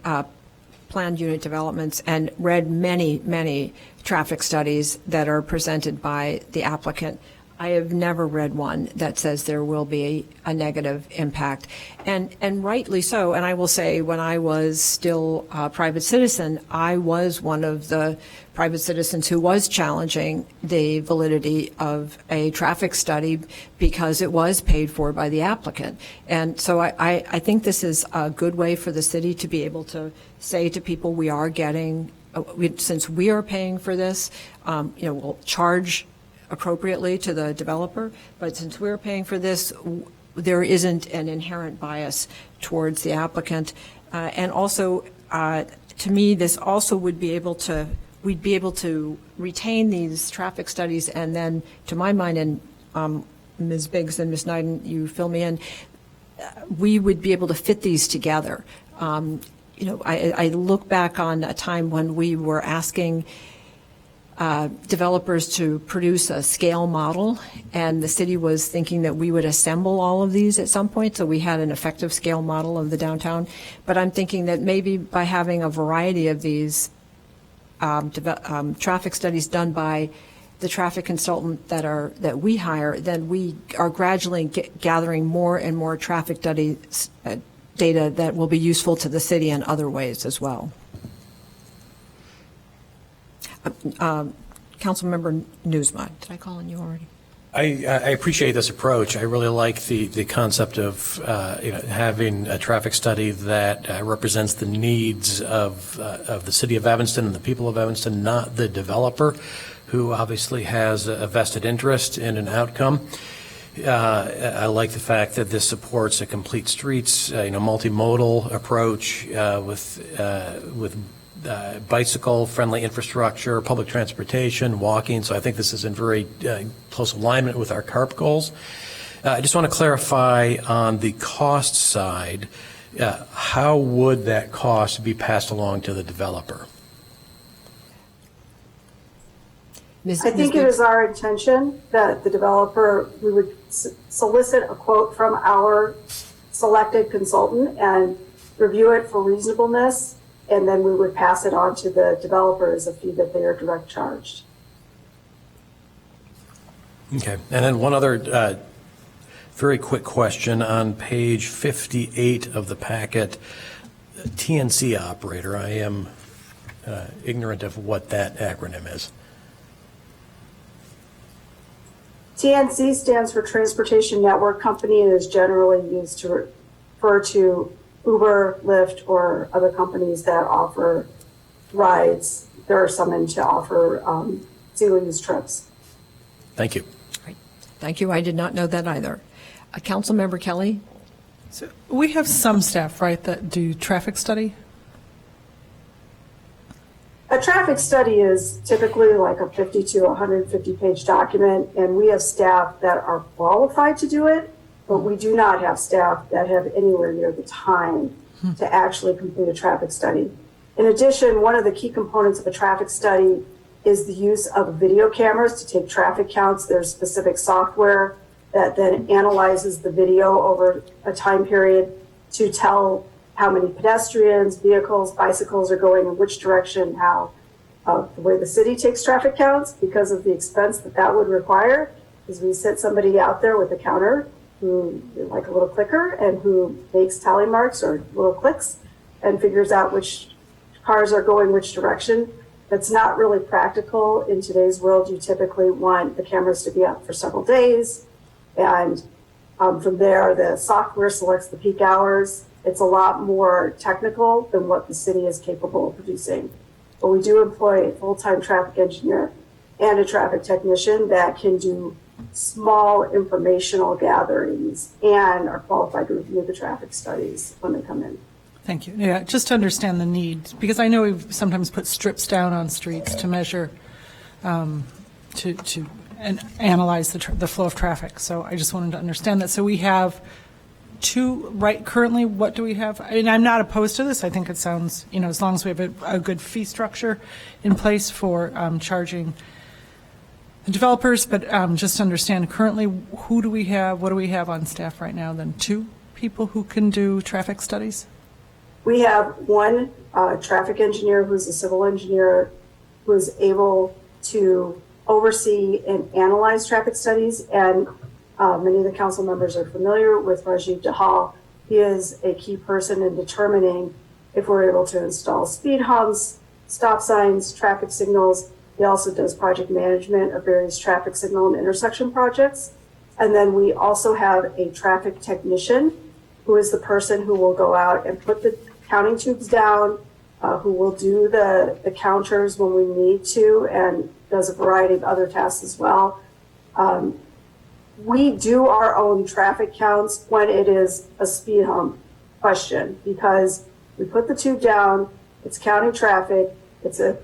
planned unit developments and read many traffic studies that are presented by the applicant. I have never read one that says there will be a negative impact, and rightly so. And I will say, when I was still a private citizen, I was one of the private citizens who was challenging the validity of a traffic study because it was paid for by the applicant. And so I think this is a good way for the city to be able to say to people, we are getting, since we are paying for this, we'll charge appropriately to the developer, but since we're paying for this, there isn't an inherent bias towards the applicant. And also, to me, this also would be able to, we'd be able to retain these traffic studies, and then, to my mind, and Ms. Biggs and Ms. Nyden, you fill me in, we would be able to fit these together. I look back on a time when we were asking developers to produce a scale model, and the city was thinking that we would assemble all of these at some point, so we had an effective scale model of the downtown. But I'm thinking that maybe by having a variety of these traffic studies done by the traffic consultant that we hire, then we are gradually gathering more and more traffic data that will be useful to the city in other ways as well. Councilmember Newsma, did I call on you already? I appreciate this approach. I really like the concept of having a traffic study that represents the needs of the city of Evanston and the people of Evanston, not the developer, who obviously has a vested interest in an outcome. I like the fact that this supports a complete streets, multimodal approach with bicycle-friendly infrastructure, public transportation, walking. So I think this is in very close alignment with our CARP goals. I just want to clarify on the cost side, how would that cost be passed along to the developer? I think it is our intention that the developer, we would solicit a quote from our selected consultant and review it for reasonableness, and then we would pass it on to the developer as a fee that they are direct charged. Okay. And then one other very quick question on page 58 of the packet, TNC operator. I am ignorant of what that acronym is. TNC stands for Transportation Network Company and is generally used to refer to Uber, Lyft, or other companies that offer rides. There are some in to offer single-use trips. Thank you. Great. Thank you. I did not know that either. Councilmember Kelly? So we have some staff, right, that do traffic study? A traffic study is typically like a 50 to 150-page document, and we have staff that are qualified to do it, but we do not have staff that have anywhere near the time to actually complete a traffic study. In addition, one of the key components of a traffic study is the use of video cameras to take traffic counts. There's specific software that then analyzes the video over a time period to tell how many pedestrians, vehicles, bicycles are going in which direction, how the way the city takes traffic counts, because of the expense that would require, is we set somebody out there with a counter who, like a little clicker, and who makes tally marks or little clicks and figures out which cars are going which direction. That's not really practical in today's world. You typically want the cameras to be up for several days, and from there the software selects the peak hours. It's a lot more technical than what the city is capable of producing. But we do employ a full-time traffic engineer and a traffic technician that can do small informational gatherings and are qualified to review the traffic studies when they come in. Thank you. Yeah, just to understand the need, because I know we've sometimes put strips down on streets to measure, to analyze the flow of traffic. So I just wanted to understand that. So we have two, right, currently, what do we have? I mean, I'm not opposed to this. I think it sounds, as long as we have a good fee structure in place for charging developers, but just to understand currently, who do we have, what do we have on staff right now then? 2 people who can do traffic studies? We have one traffic engineer who's a civil engineer who is able to oversee and analyze traffic studies, and many of the council members are familiar with Rajiv Dahal. He is a key person in determining if we're able to install speed humps, stop signs, traffic signals. He also does project management of various traffic signal and intersection projects. And then we also have a traffic technician who is the person who will go out and put the counting tubes down, who will do the counters when we need to, and does a variety of other tasks as well. We do our own traffic counts when it is a speed hump question, because we put the tube down, it's counting traffic, it's a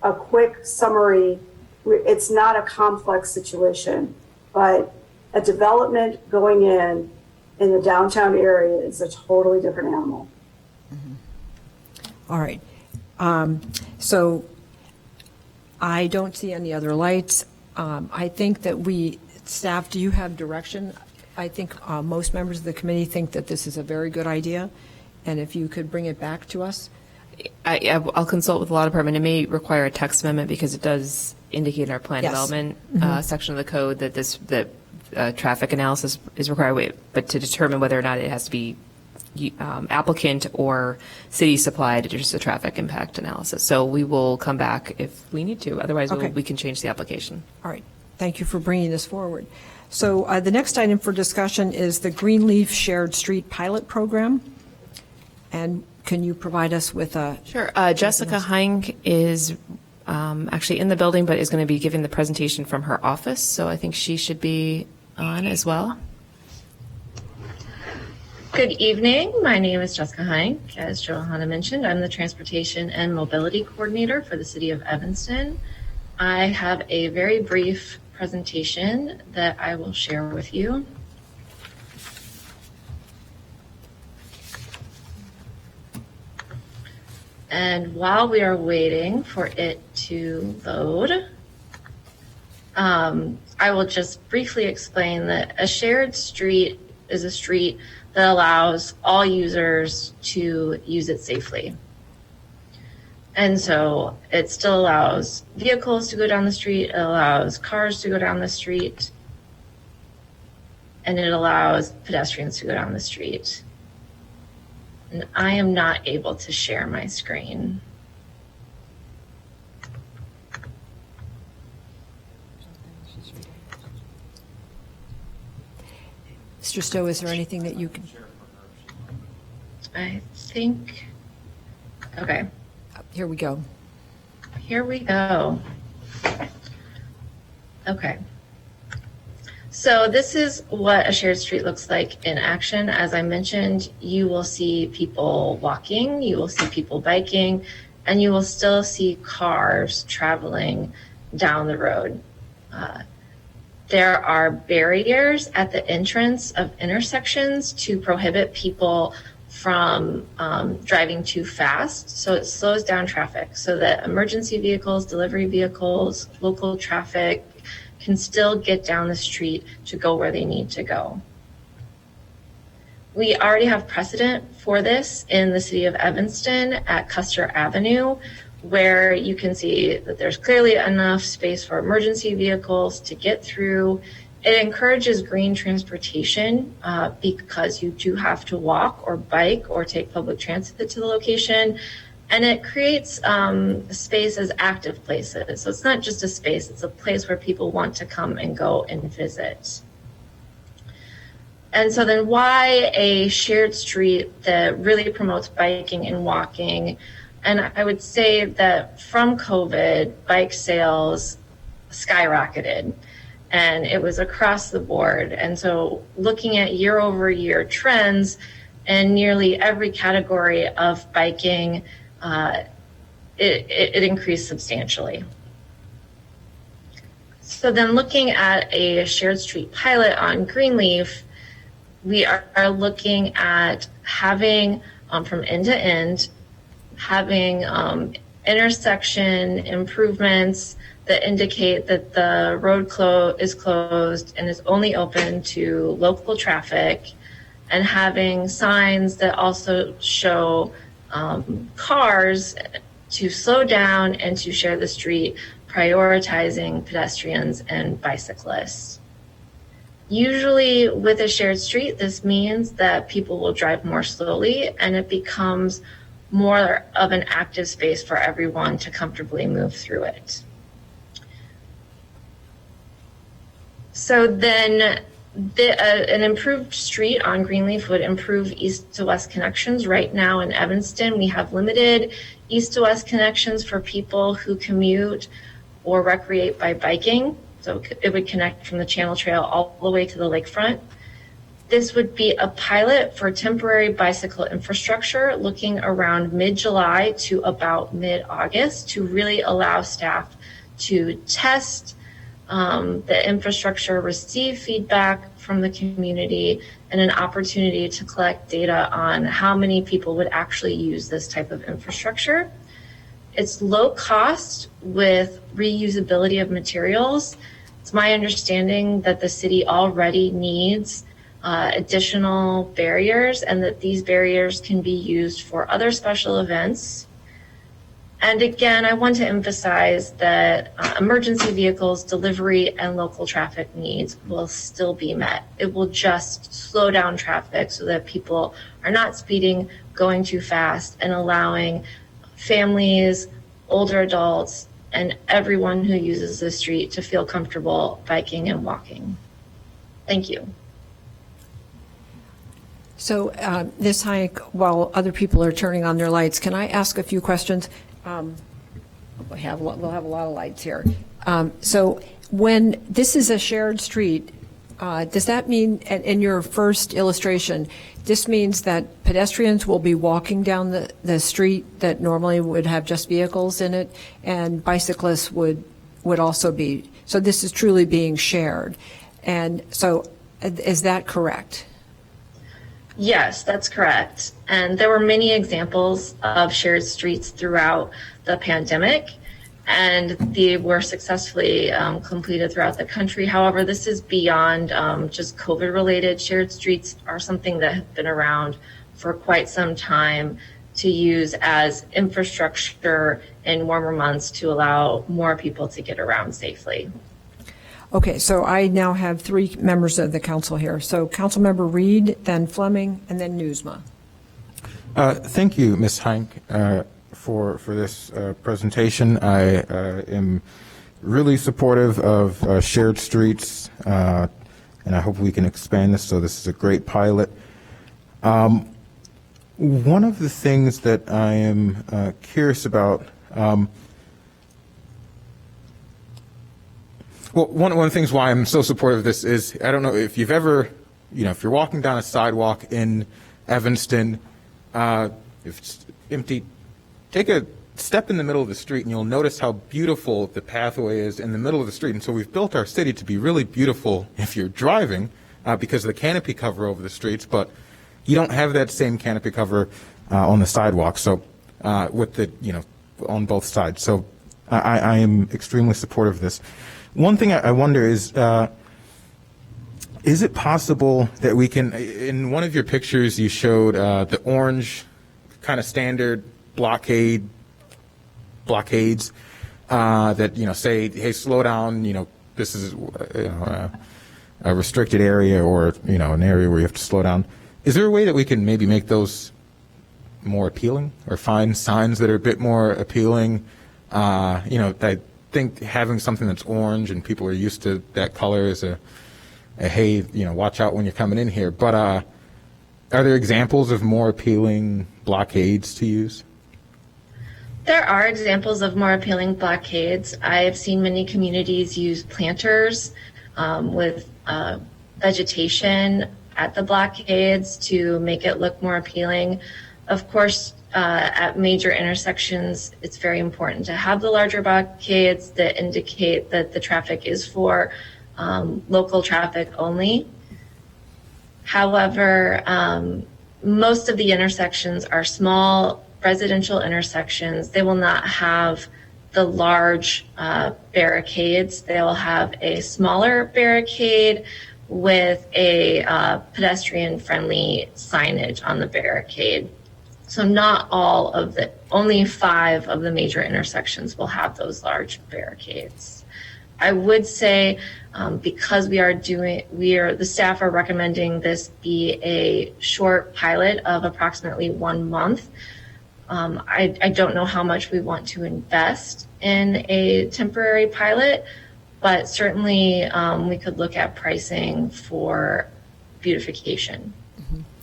quick summary. It's not a complex situation, but a development going in the downtown area is a totally different animal. All right. So I don't see any other lights. I think that staff, do you have direction? I think most members of the committee think that this is a very good idea, and if you could bring it back to us. I'll consult with the law department. It may require a text amendment because it does indicate in our plan development section of the code that traffic analysis is required, but to determine whether or not it has to be applicant or city supplied, just a traffic impact analysis. So we will come back if we need to. Otherwise, we can change the application. All right. Thank you for bringing this forward. So the next item for discussion is the Greenleaf Shared Street Pilot Program. And can you provide us with a... Sure. Jessica Heinck is actually in the building, but is going to be giving the presentation from her office. So I think she should be on as well. Good evening. My name is Jessica Heinck. As Johanna mentioned, I'm the Transportation and Mobility Coordinator for the City of Evanston. I have a very brief presentation that I will share with you. And while we are waiting for it to load, I will just briefly explain that a shared street is a street that allows all users to use it safely. And so it still allows vehicles to go down the street, it allows cars to go down the street, and it allows pedestrians to go down the street. And I am not able to share my screen. Mr. Stowe, is there anything that you can... I think, okay. Here we go. Here we go. Okay. So this is what a shared street looks like in action. As I mentioned, you will see people walking, you will see people biking, and you will still see cars traveling down the road. There are barriers at the entrance of intersections to prohibit people from driving too fast. So it slows down traffic so that emergency vehicles, delivery vehicles, local traffic can still get down the street to go where they need to go. We already have precedent for this in the city of Evanston at Custer Avenue, where you can see that there's clearly enough space for emergency vehicles to get through. It encourages green transportation because you do have to walk or bike or take public transit to the location. And it creates space as active places. So it's not just a space, it's a place where people want to come and go and visit. And so then why a shared street that really promotes biking and walking? And I would say that from COVID, bike sales skyrocketed and it was across the board. And so looking at year over year trends in nearly every category of biking, it increased substantially. So then looking at a shared street pilot on Greenleaf, we are looking at having from end to end, having intersection improvements that indicate that the road is closed and is only open to local traffic, and having signs that also show cars to slow down and to share the street, prioritizing pedestrians and bicyclists. Usually with a shared street, this means that people will drive more slowly and it becomes more of an active space for everyone to comfortably move through it. So then an improved street on Greenleaf would improve east to west connections. Right now in Evanston, we have limited east to west connections for people who commute or recreate by biking. So it would connect from the Channel Trail all the way to the lakefront. This would be a pilot for temporary bicycle infrastructure looking around mid-July to about mid-August to really allow staff to test the infrastructure, receive feedback from the community, and an opportunity to collect data on how many people would actually use this type of infrastructure. It's low cost with reusability of materials. It's my understanding that the city already needs additional barriers and that these barriers can be used for other special events. And again, I want to emphasize that emergency vehicles, delivery, and local traffic needs will still be met. It will just slow down traffic so that people are not speeding, going too fast, and allowing families, older adults, and everyone who uses the street to feel comfortable biking and walking. Thank you. So, Ms. Hike, while other people are turning on their lights, can I ask a few questions? We'll have a lot of lights here. So when this is a shared street, does that mean, in your first illustration, this means that pedestrians will be walking down the street that normally would have just vehicles in it, and bicyclists would also be, so this is truly being shared. And so is that correct? Yes, that's correct. And there were many examples of shared streets throughout the pandemic, and they were successfully completed throughout the country. However, this is beyond just COVID-related. Shared streets are something that have been around for quite some time to use as infrastructure in warmer months to allow more people to get around safely. Okay, so I now have three members of the council here. So Councilmember Reed, then Fleming, and then Newsma. Thank you, Ms. Heinck, for this presentation. I am really supportive of shared streets, and I hope we can expand this, so this is a great pilot. One of the things that I am curious about, well, one of the things why I'm so supportive of this is, I don't know if you've ever, if you're walking down a sidewalk in Evanston, if it's empty, take a step in the middle of the street and you'll notice how beautiful the pathway is in the middle of the street. And so we've built our city to be really beautiful if you're driving because of the canopy cover over the streets, but you don't have that same canopy cover on the sidewalk. So with the, on both sides. So I am extremely supportive of this. One thing I wonder is it possible that we can, in one of your pictures you showed the orange kind of standard blockades that, say, hey, slow down, this is a restricted area or, an area where you have to slow down. Is there a way that we can maybe make those more appealing or find signs that are a bit more appealing? I think having something that's orange and people are used to that color is a hey, watch out when you're coming in here. But are there examples of more appealing blockades to use? There are examples of more appealing blockades. I have seen many communities use planters with vegetation at the blockades to make it look more appealing. Of course, at major intersections, it's very important to have the larger blockades that indicate that the traffic is for local traffic only. However, most of the intersections are small residential intersections. They will not have the large barricades. They'll have a smaller barricade with a pedestrian-friendly signage on the barricade. So not all of only 5 of the major intersections will have those large barricades. I would say because the staff are recommending this be a short pilot of approximately 1 month. I don't know how much we want to invest in a temporary pilot, but certainly we could look at pricing for beautification.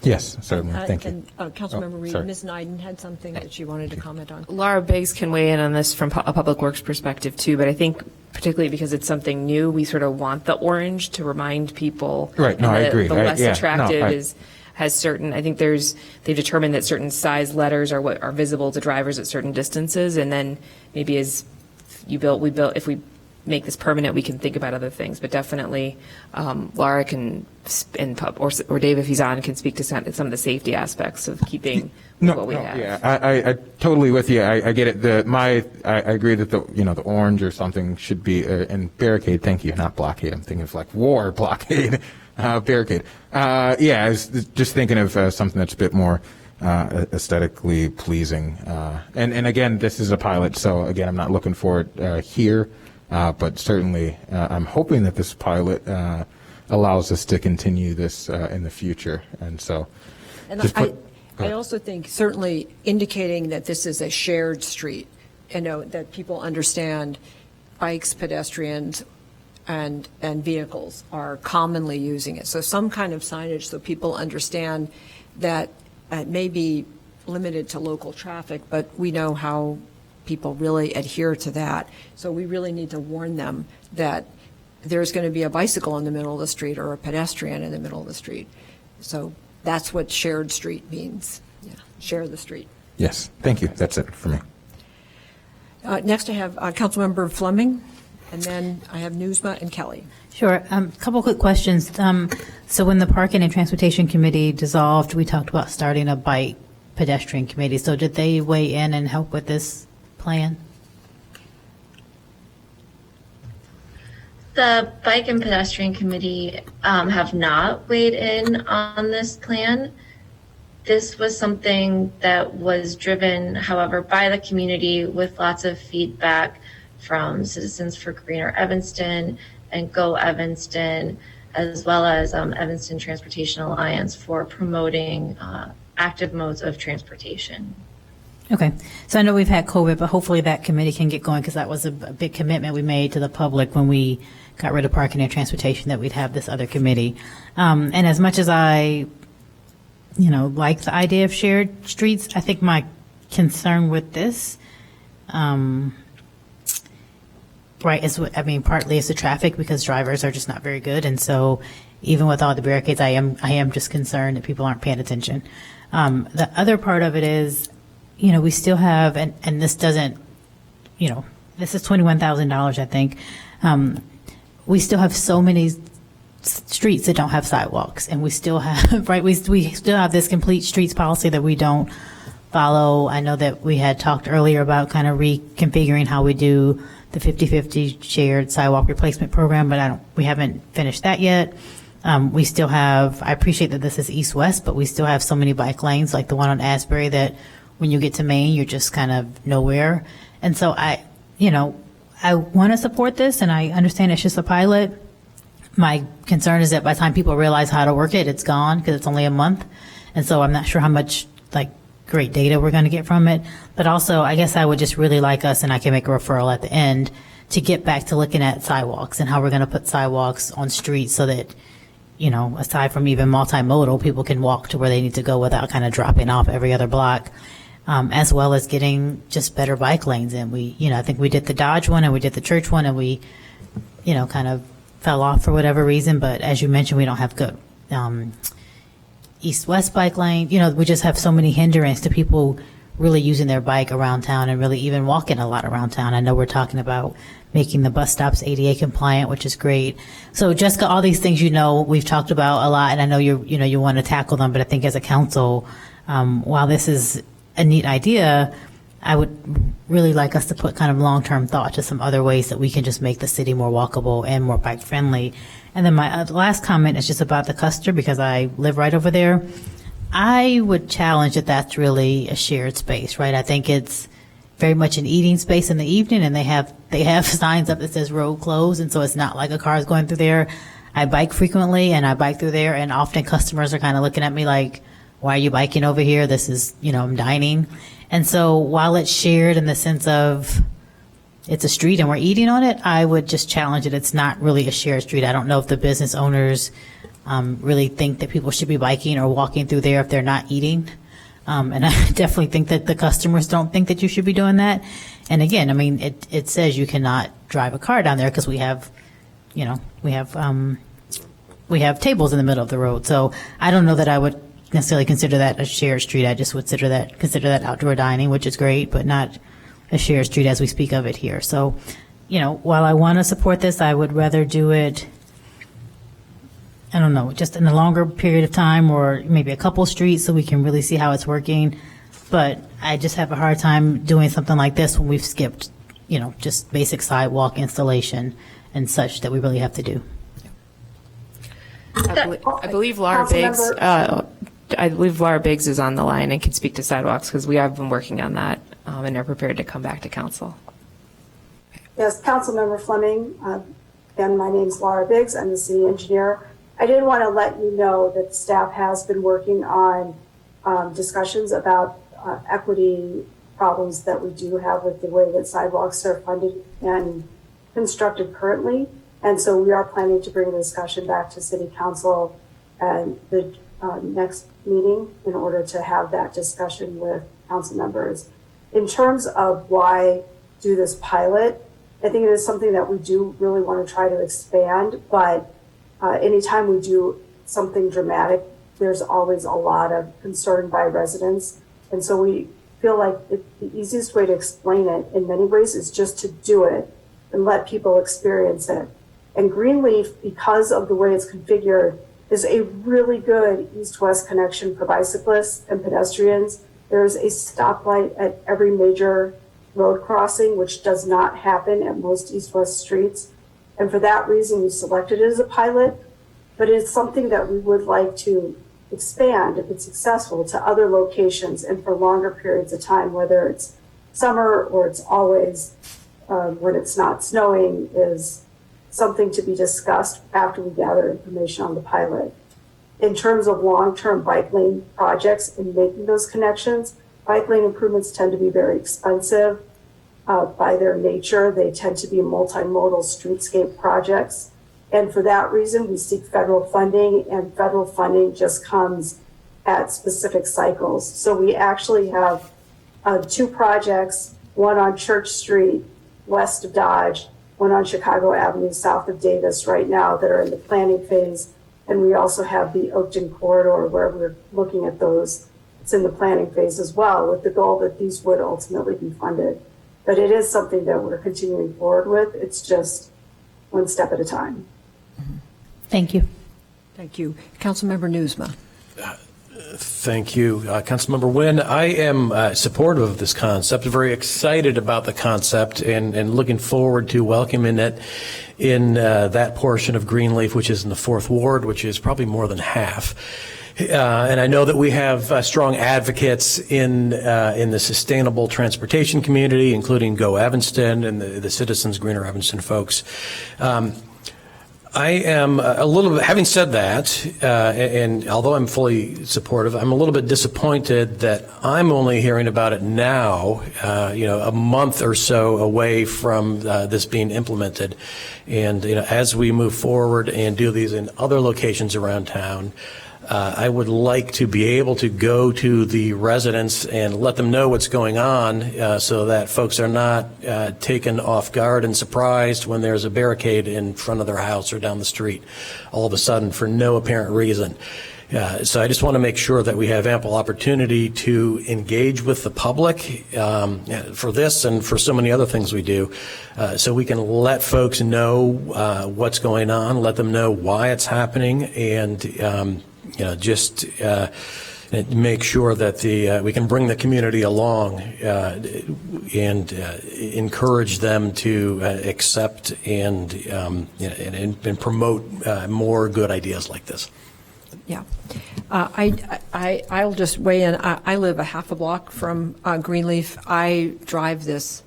Yes, certainly. Thank you. And Councilmember Reed, sorry. Ms. Nyden had something that she wanted to comment on. Laura Biggs can weigh in on this from a public works perspective too, but I think particularly because it's something new, we sort of want the orange to remind people. Right, no, and I agree. The less Yeah, no, attractive has certain, I think they've determined that certain size letters are what are visible to drivers at certain distances, and then maybe as if we make this permanent, we can think about other things, but definitely Laura can, or Dave, if he's on, can speak to some of the safety aspects of keeping what we have. Yeah, I totally with you. I get it. I agree that the orange or something should be and barricade. Thank you, not blockade. I'm thinking of like war blockade, barricade. Yeah, I was just thinking of something that's a bit more aesthetically pleasing. And again, this is a pilot, so again, I'm not looking for it here. But certainly, I'm hoping that this pilot allows us to continue this in the future. And so, And I also think certainly indicating that this is a shared street, that people understand bikes, pedestrians, and vehicles are commonly using it. So some kind of signage so people understand that it may be limited to local traffic, but we know how people really adhere to that. So we really need to warn them that there's going to be a bicycle in the middle of the street or a pedestrian in the middle of the street. So that's what shared street means. Yeah, share the street. yes, thank you. That's it for me. Next I have Councilmember Fleming, and then I have Newsma and Kelly. Sure. A couple quick questions. So when the Parking and Transportation Committee dissolved, we talked about starting a bike pedestrian committee. So did they weigh in and help with this plan? The Bike and Pedestrian Committee have not weighed in on this plan. This was something that was driven, however, by the community with lots of feedback from Citizens for Greener Evanston and Go Evanston, as well as Evanston Transportation Alliance for promoting active modes of transportation. Okay. So I know we've had COVID, but hopefully that committee can get going because that was a big commitment we made to the public when we got rid of parking and transportation, that we'd have this other committee. And as much as I, like the idea of shared streets, I think my concern with this, right, partly it's the traffic because drivers are just not very good. And so even with all the barricades, I am just concerned that people aren't paying attention. The other part of it is, we still have, and this doesn't, this is $21,000, I think. We still have so many streets that don't have sidewalks, and we still have, right, we still have this complete streets policy that we don't follow. I know that we had talked earlier about kind of reconfiguring how we do the 50-50 shared sidewalk replacement program, but we haven't finished that yet. We still have, I appreciate that this is east-west, but we still have so many bike lanes, like the one on Asbury, that when you get to Maine, you're just kind of nowhere. And so I want to support this, and I understand it's just a pilot. My concern is that by the time people realize how to work it, it's gone because it's only a month. And so I'm not sure how much great data we're going to get from it. But also, I guess I would just really like us, and I can make a referral at the end, to get back to looking at sidewalks and how we're going to put sidewalks on streets so that, aside from even multimodal, people can walk to where they need to go without kind of dropping off every other block. As well as getting just better bike lanes. And I think we did the Dodge one and we did the church one, and we, kind of fell off for whatever reason. But as you mentioned, we don't have good east-west bike lane. We just have so many hindrances to people really using their bike around town and really even walking a lot around town. I know we're talking about making the bus stops ADA compliant, which is great. So Jessica, all these things, we've talked about a lot, and I know you want to tackle them, but I think as a council, while this is a neat idea, I would really like us to put kind of long-term thought to some other ways that we can just make the city more walkable and more bike-friendly. And then my last comment is just about the Custer, because I live right over there. I would challenge that that's really a shared space, right? I think it's very much an eating space in the evening, and they have signs up that says road closed, and so it's not like a car is going through there. I bike frequently, and I bike through there, and often customers are kind of looking at me like, why are you biking over here? This is, I'm dining. And so while it's shared in the sense of it's a street and we're eating on it, I would just challenge it. It's not really a shared street. I don't know if the business owners really think that people should be biking or walking through there if they're not eating. And I definitely think that the customers don't think that you should be doing that. And again, I mean, it says you cannot drive a car down there because we have tables in the middle of the road. So I don't know that I would necessarily consider that a shared street. I just would consider that outdoor dining, which is great, but not a shared street as we speak of it here. So, while I want to support this, I would rather do it, I don't know, just in a longer period of time, or maybe a couple streets so we can really see how it's working. But I just have a hard time doing something like this when we've skipped, just basic sidewalk installation and such that we really have to do. I believe Laura Biggs. I believe Laura Biggs is on the line and can speak to sidewalks, because we have been working on that and are prepared to come back to council. Yes, Councilmember Fleming. Again, my name's Laura Biggs. I'm the city engineer. I did want to let you know that staff has been working on discussions about equity problems that we do have with the way that sidewalks are funded and constructed currently. And so we are planning to bring the discussion back to City Council and the next meeting in order to have that discussion with council members. In terms of why do this pilot, I think it is something that we do really want to try to expand, but anytime we do something dramatic, there's always a lot of concern by residents. And so we feel like the easiest way to explain it in many ways is just to do it and let people experience it. And Greenleaf, because of the way it's configured, is a really good east-west connection for bicyclists and pedestrians. There's a stoplight at every major road crossing, which does not happen at most east-west streets. And for that reason, we selected it as a pilot, but it's something that we would like to expand, if it's successful, to other locations and for longer periods of time, whether it's summer or it's always when it's not snowing, is something to be discussed after we gather information on the pilot. In terms of long-term bike lane projects and making those connections, bike lane improvements tend to be very expensive. By their nature, they tend to be multimodal streetscape projects. And for that reason, we seek federal funding, and federal funding just comes at specific cycles. So we actually have two projects, one on Church Street, west of Dodge, one on Chicago Avenue, south of Davis right now, that are in the planning phase. And we also have the Oakton corridor where we're looking at those. It's in the planning phase as well, with the goal that these would ultimately be funded. But it is something that we're continuing forward with. It's just one step at a time. Thank you. Thank you. Councilmember Newsma. Thank you. Councilmember Nguyen, I am supportive of this concept, very excited about the concept, and looking forward to welcoming it in that portion of Greenleaf, which is in the 4th Ward, which is probably more than half. And I know that we have strong advocates in the sustainable transportation community, including Go Evanston and the Citizens Greener Evanston folks. I am a little bit, having said that, and although I'm fully supportive, I'm a little bit disappointed that I'm only hearing about it now, a month or so away from this being implemented. And, as we move forward and do these in other locations around town, I would like to be able to go to the residents and let them know what's going on so that folks are not taken off guard and surprised when there's a barricade in front of their house or down the street all of a sudden for no apparent reason. So I just want to make sure that we have ample opportunity to engage with the public for this and for so many other things we do, so we can let folks know what's going on, let them know why it's happening, and make sure that we can bring the community along and encourage them to accept and promote more good ideas like this. Yeah. I'll just weigh in. I live a half a block from Greenleaf. I drive this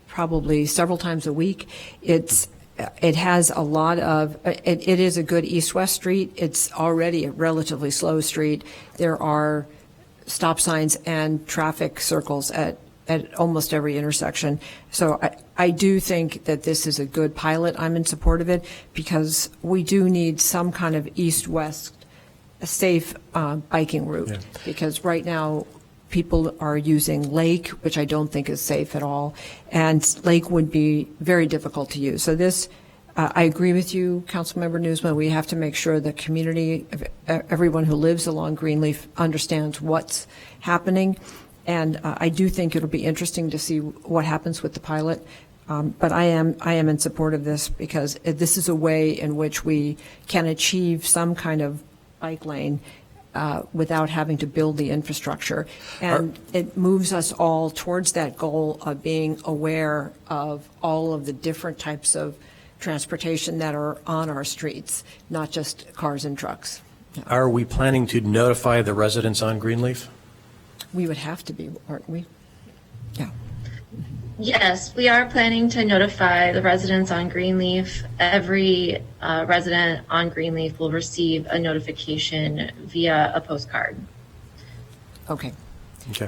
probably several times a week. It has a lot of, it is a good east-west street. It's already a relatively slow street. There are stop signs and traffic circles at almost every intersection. So I do think that this is a good pilot. I'm in support of it because we do need some kind of east-west safe biking route. Yeah. Because right now people are using Lake, which I don't think is safe at all, and Lake would be very difficult to use. So this, I agree with you, Councilmember Newsman, we have to make sure the community, everyone who lives along Greenleaf understands what's happening, and I do think it'll be interesting to see what happens with the pilot. But I am in support of this because this is a way in which we can achieve some kind of bike lane without having to build the infrastructure. And it moves us all towards that goal of being aware of all of the different types of transportation that are on our streets, not just cars and trucks. Are we planning to notify the residents on Greenleaf? We would have to be, aren't we? Yeah. Yes, we are planning to notify the residents on Greenleaf. Every resident on Greenleaf will receive a notification via a postcard. Okay.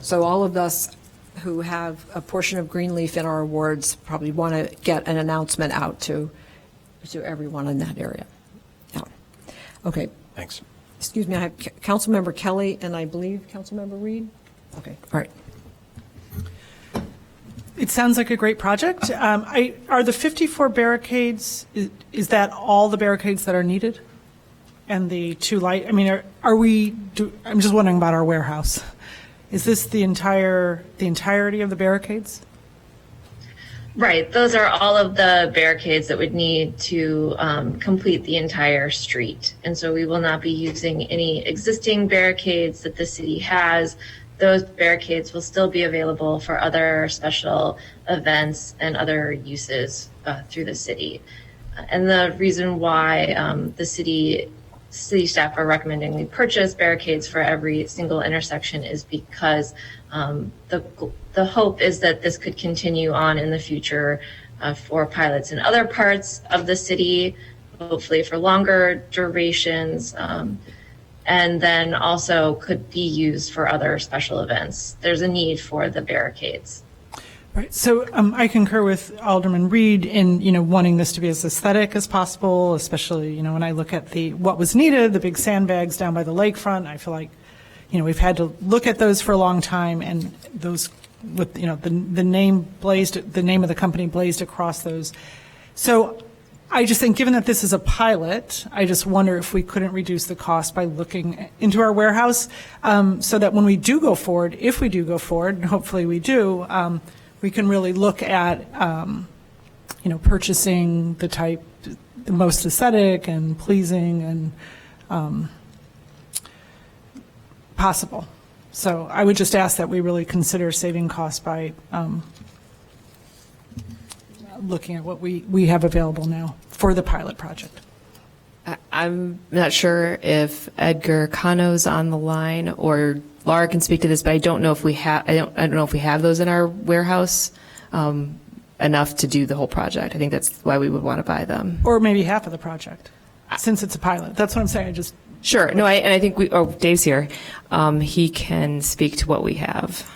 So all of us who have a portion of Greenleaf in our wards probably want to get an announcement out to everyone in that area. Yeah. Okay. Thanks. Excuse me, I have Councilmember Kelly and I believe Councilmember Reed. Okay. All right. It sounds like a great project. Are the 54 barricades, is that all the barricades that are needed? And the 2 light, I mean, I'm just wondering about our warehouse. Is this the entirety of the barricades? Right, those are all of the barricades that would need to complete the entire street. And so we will not be using any existing barricades that the city has. Those barricades will still be available for other special events and other uses through the city. And the reason why the city staff are recommending we purchase barricades for every single intersection is because the hope is that this could continue on in the future for pilots in other parts of the city, hopefully for longer durations. And then also could be used for other special events. There's a need for the barricades. Right. So I concur with Alderman Reed in, wanting this to be as aesthetic as possible, especially, when I look at what was needed, the big sandbags down by the lakefront. I feel like, we've had to look at those for a long time, and those with, the name of the company blazed across those. So I just think, given that this is a pilot, I just wonder if we couldn't reduce the cost by looking into our warehouse, so that when we do go forward, if we do go forward, and hopefully we do, we can really look at, purchasing the most aesthetic and pleasing and possible. So I would just ask that we really consider saving costs by looking at what we have available now for the pilot project. I'm not sure if Edgar Cano's on the line or Laura can speak to this, but I don't know if we have. I don't know if we have those in our warehouse enough to do the whole project. I think that's why we would want to buy them, or maybe half of the project, since it's a pilot. That's what I'm saying. Sure. No, I think Dave's here. He can speak to what we have.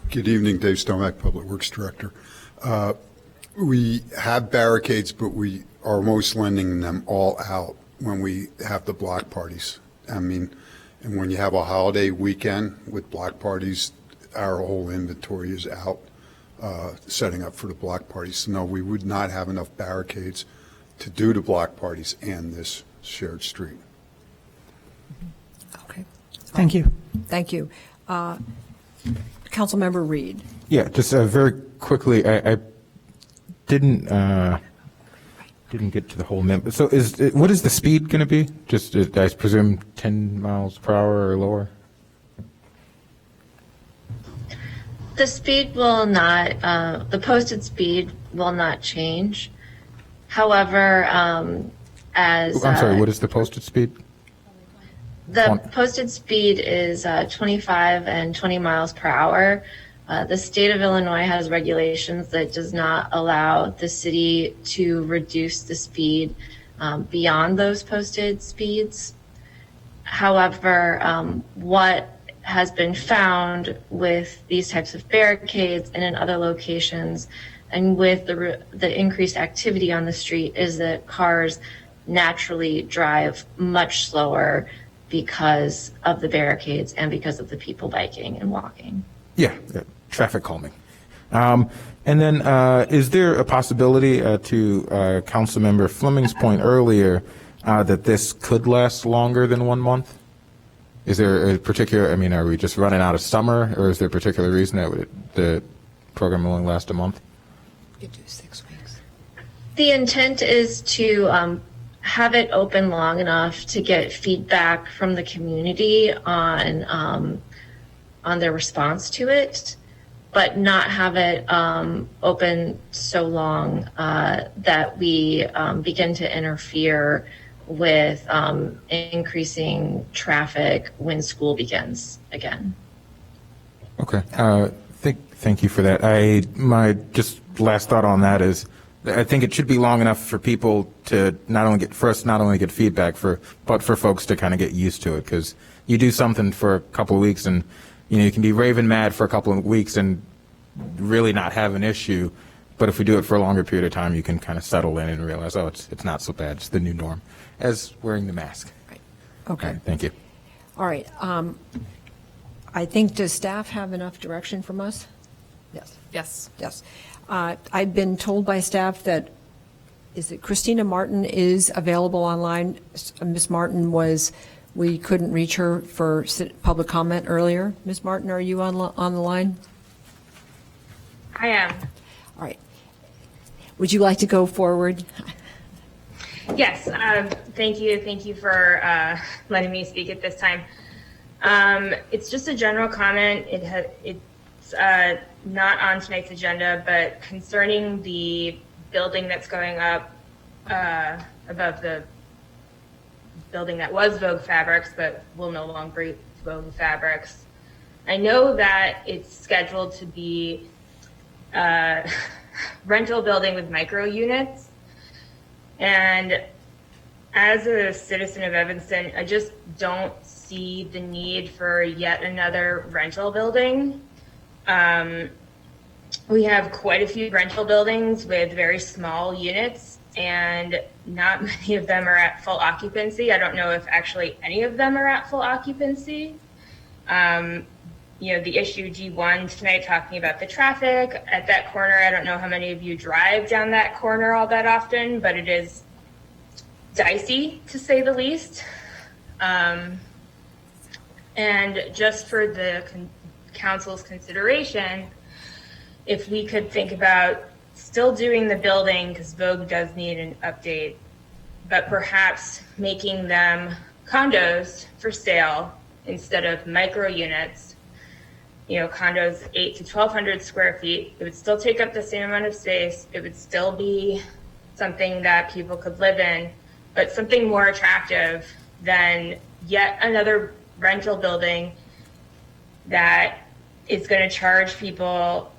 Good evening, Dave Stomack, Public Works Director. We have barricades, but we are most lending them all out when we have the block parties. And when you have a holiday weekend with block parties, our whole inventory is out setting up for the block parties. So no, we would not have enough barricades to do the block parties and this shared street. Okay. Thank you. Thank you. Councilmember Reed. Yeah, just very quickly, I didn't, didn't get to the whole mem. So what is the speed going to be? Just, I presume 10 miles per hour or lower? The speed will not, the posted speed will not change. However, as... I'm sorry, what is the posted speed? The posted speed is 25 and 20 miles per hour. The state of Illinois has regulations that does not allow the city to reduce the speed beyond those posted speeds. However, what has been found with these types of barricades and in other locations, and with the increased activity on the street, is that cars naturally drive much slower because of the barricades and because of the people biking and walking. Yeah, traffic calming. And then is there a possibility, to Councilmember Fleming's point earlier, that this could last longer than 1 month? Is there a particular, I mean, are we just running out of summer, or is there a particular reason that the program will only last a month? You do 6 weeks. The intent is to have it open long enough to get feedback from the community on their response to it, but not have it open so long that we begin to interfere with increasing traffic when school begins again. Okay. Thank you for that. My just last thought on that is, I think it should be long enough for people to not only get feedback, but for folks to kind of get used to it. Because you do something for a couple of weeks, and you can be raving mad for a couple of weeks and really not have an issue. But if we do it for a longer period of time, you can kind of settle in and realize, oh, it's not so bad. It's the new norm, as wearing the mask. Right. Okay. All right, thank you. All right. I think, does staff have enough direction from us? Yes. Yes. Yes. I've been told by staff that, is it Christina Martin is available online? Ms. Martin we couldn't reach her for public comment earlier. Ms. Martin, are you on the line? I am. All right. Would you like to go forward? Yes. Thank you. Thank you for letting me speak at this time. It's just a general comment. It's not on tonight's agenda, but concerning the building that's going up above the building that was Vogue Fabrics, but will no longer be Vogue Fabrics. I know that it's scheduled to be a rental building with micro units. And as a citizen of Evanston, I just don't see the need for yet another rental building. We have quite a few rental buildings with very small units, and not many of them are at full occupancy. I don't know if actually any of them are at full occupancy. The issue G1 tonight, talking about the traffic at that corner. I don't know how many of you drive down that corner all that often, but it is dicey, to say the least. And just for the council's consideration, if we could think about still doing the building, because Vogue does need an update, but perhaps making them condos for sale instead of micro units. Condos 8 to 1,200 square feet. It would still take up the same amount of space. It would still be something that people could live in, but something more attractive than yet another rental building that is going to charge people,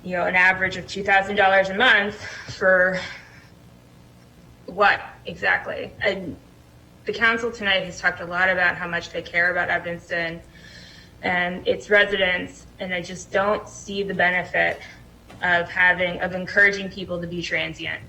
an average of $2,000 a month for what exactly? And the council tonight has talked a lot about how much they care about Evanston and its residents, and I just don't see the benefit of encouraging people to be transient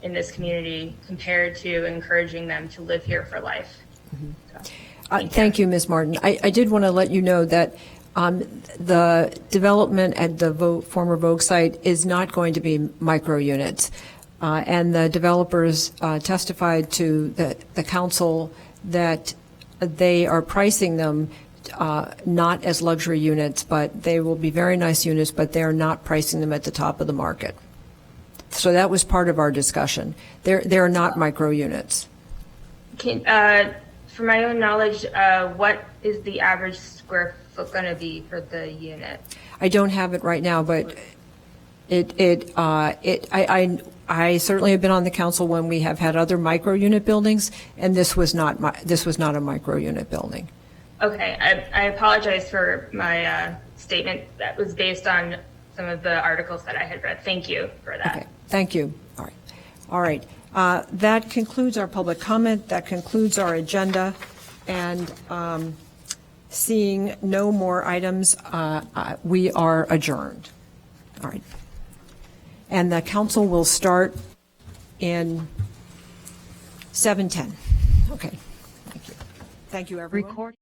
in this community compared to encouraging them to live here for life. Mm-hmm. Thank you, Ms. Martin. I did want to let you know that the development at the former Vogue site is not going to be micro units. And the developers testified to the council that they are pricing them not as luxury units, but they will be very nice units, but they're not pricing them at the top of the market. So that was part of our discussion. They're not micro units. For my own knowledge, what is the average square foot going to be for the unit? I don't have it right now, but I certainly have been on the council when we have had other micro unit buildings, and this was not a micro unit building. Okay, I apologize for my statement that was based on some of the articles that I had read. Thank you for that. Okay, thank you. All right. That concludes our public comment. That concludes our agenda. And seeing no more items, we are adjourned. All right. And the council will start in 7:10. Okay. Thank you. Thank you, everyone.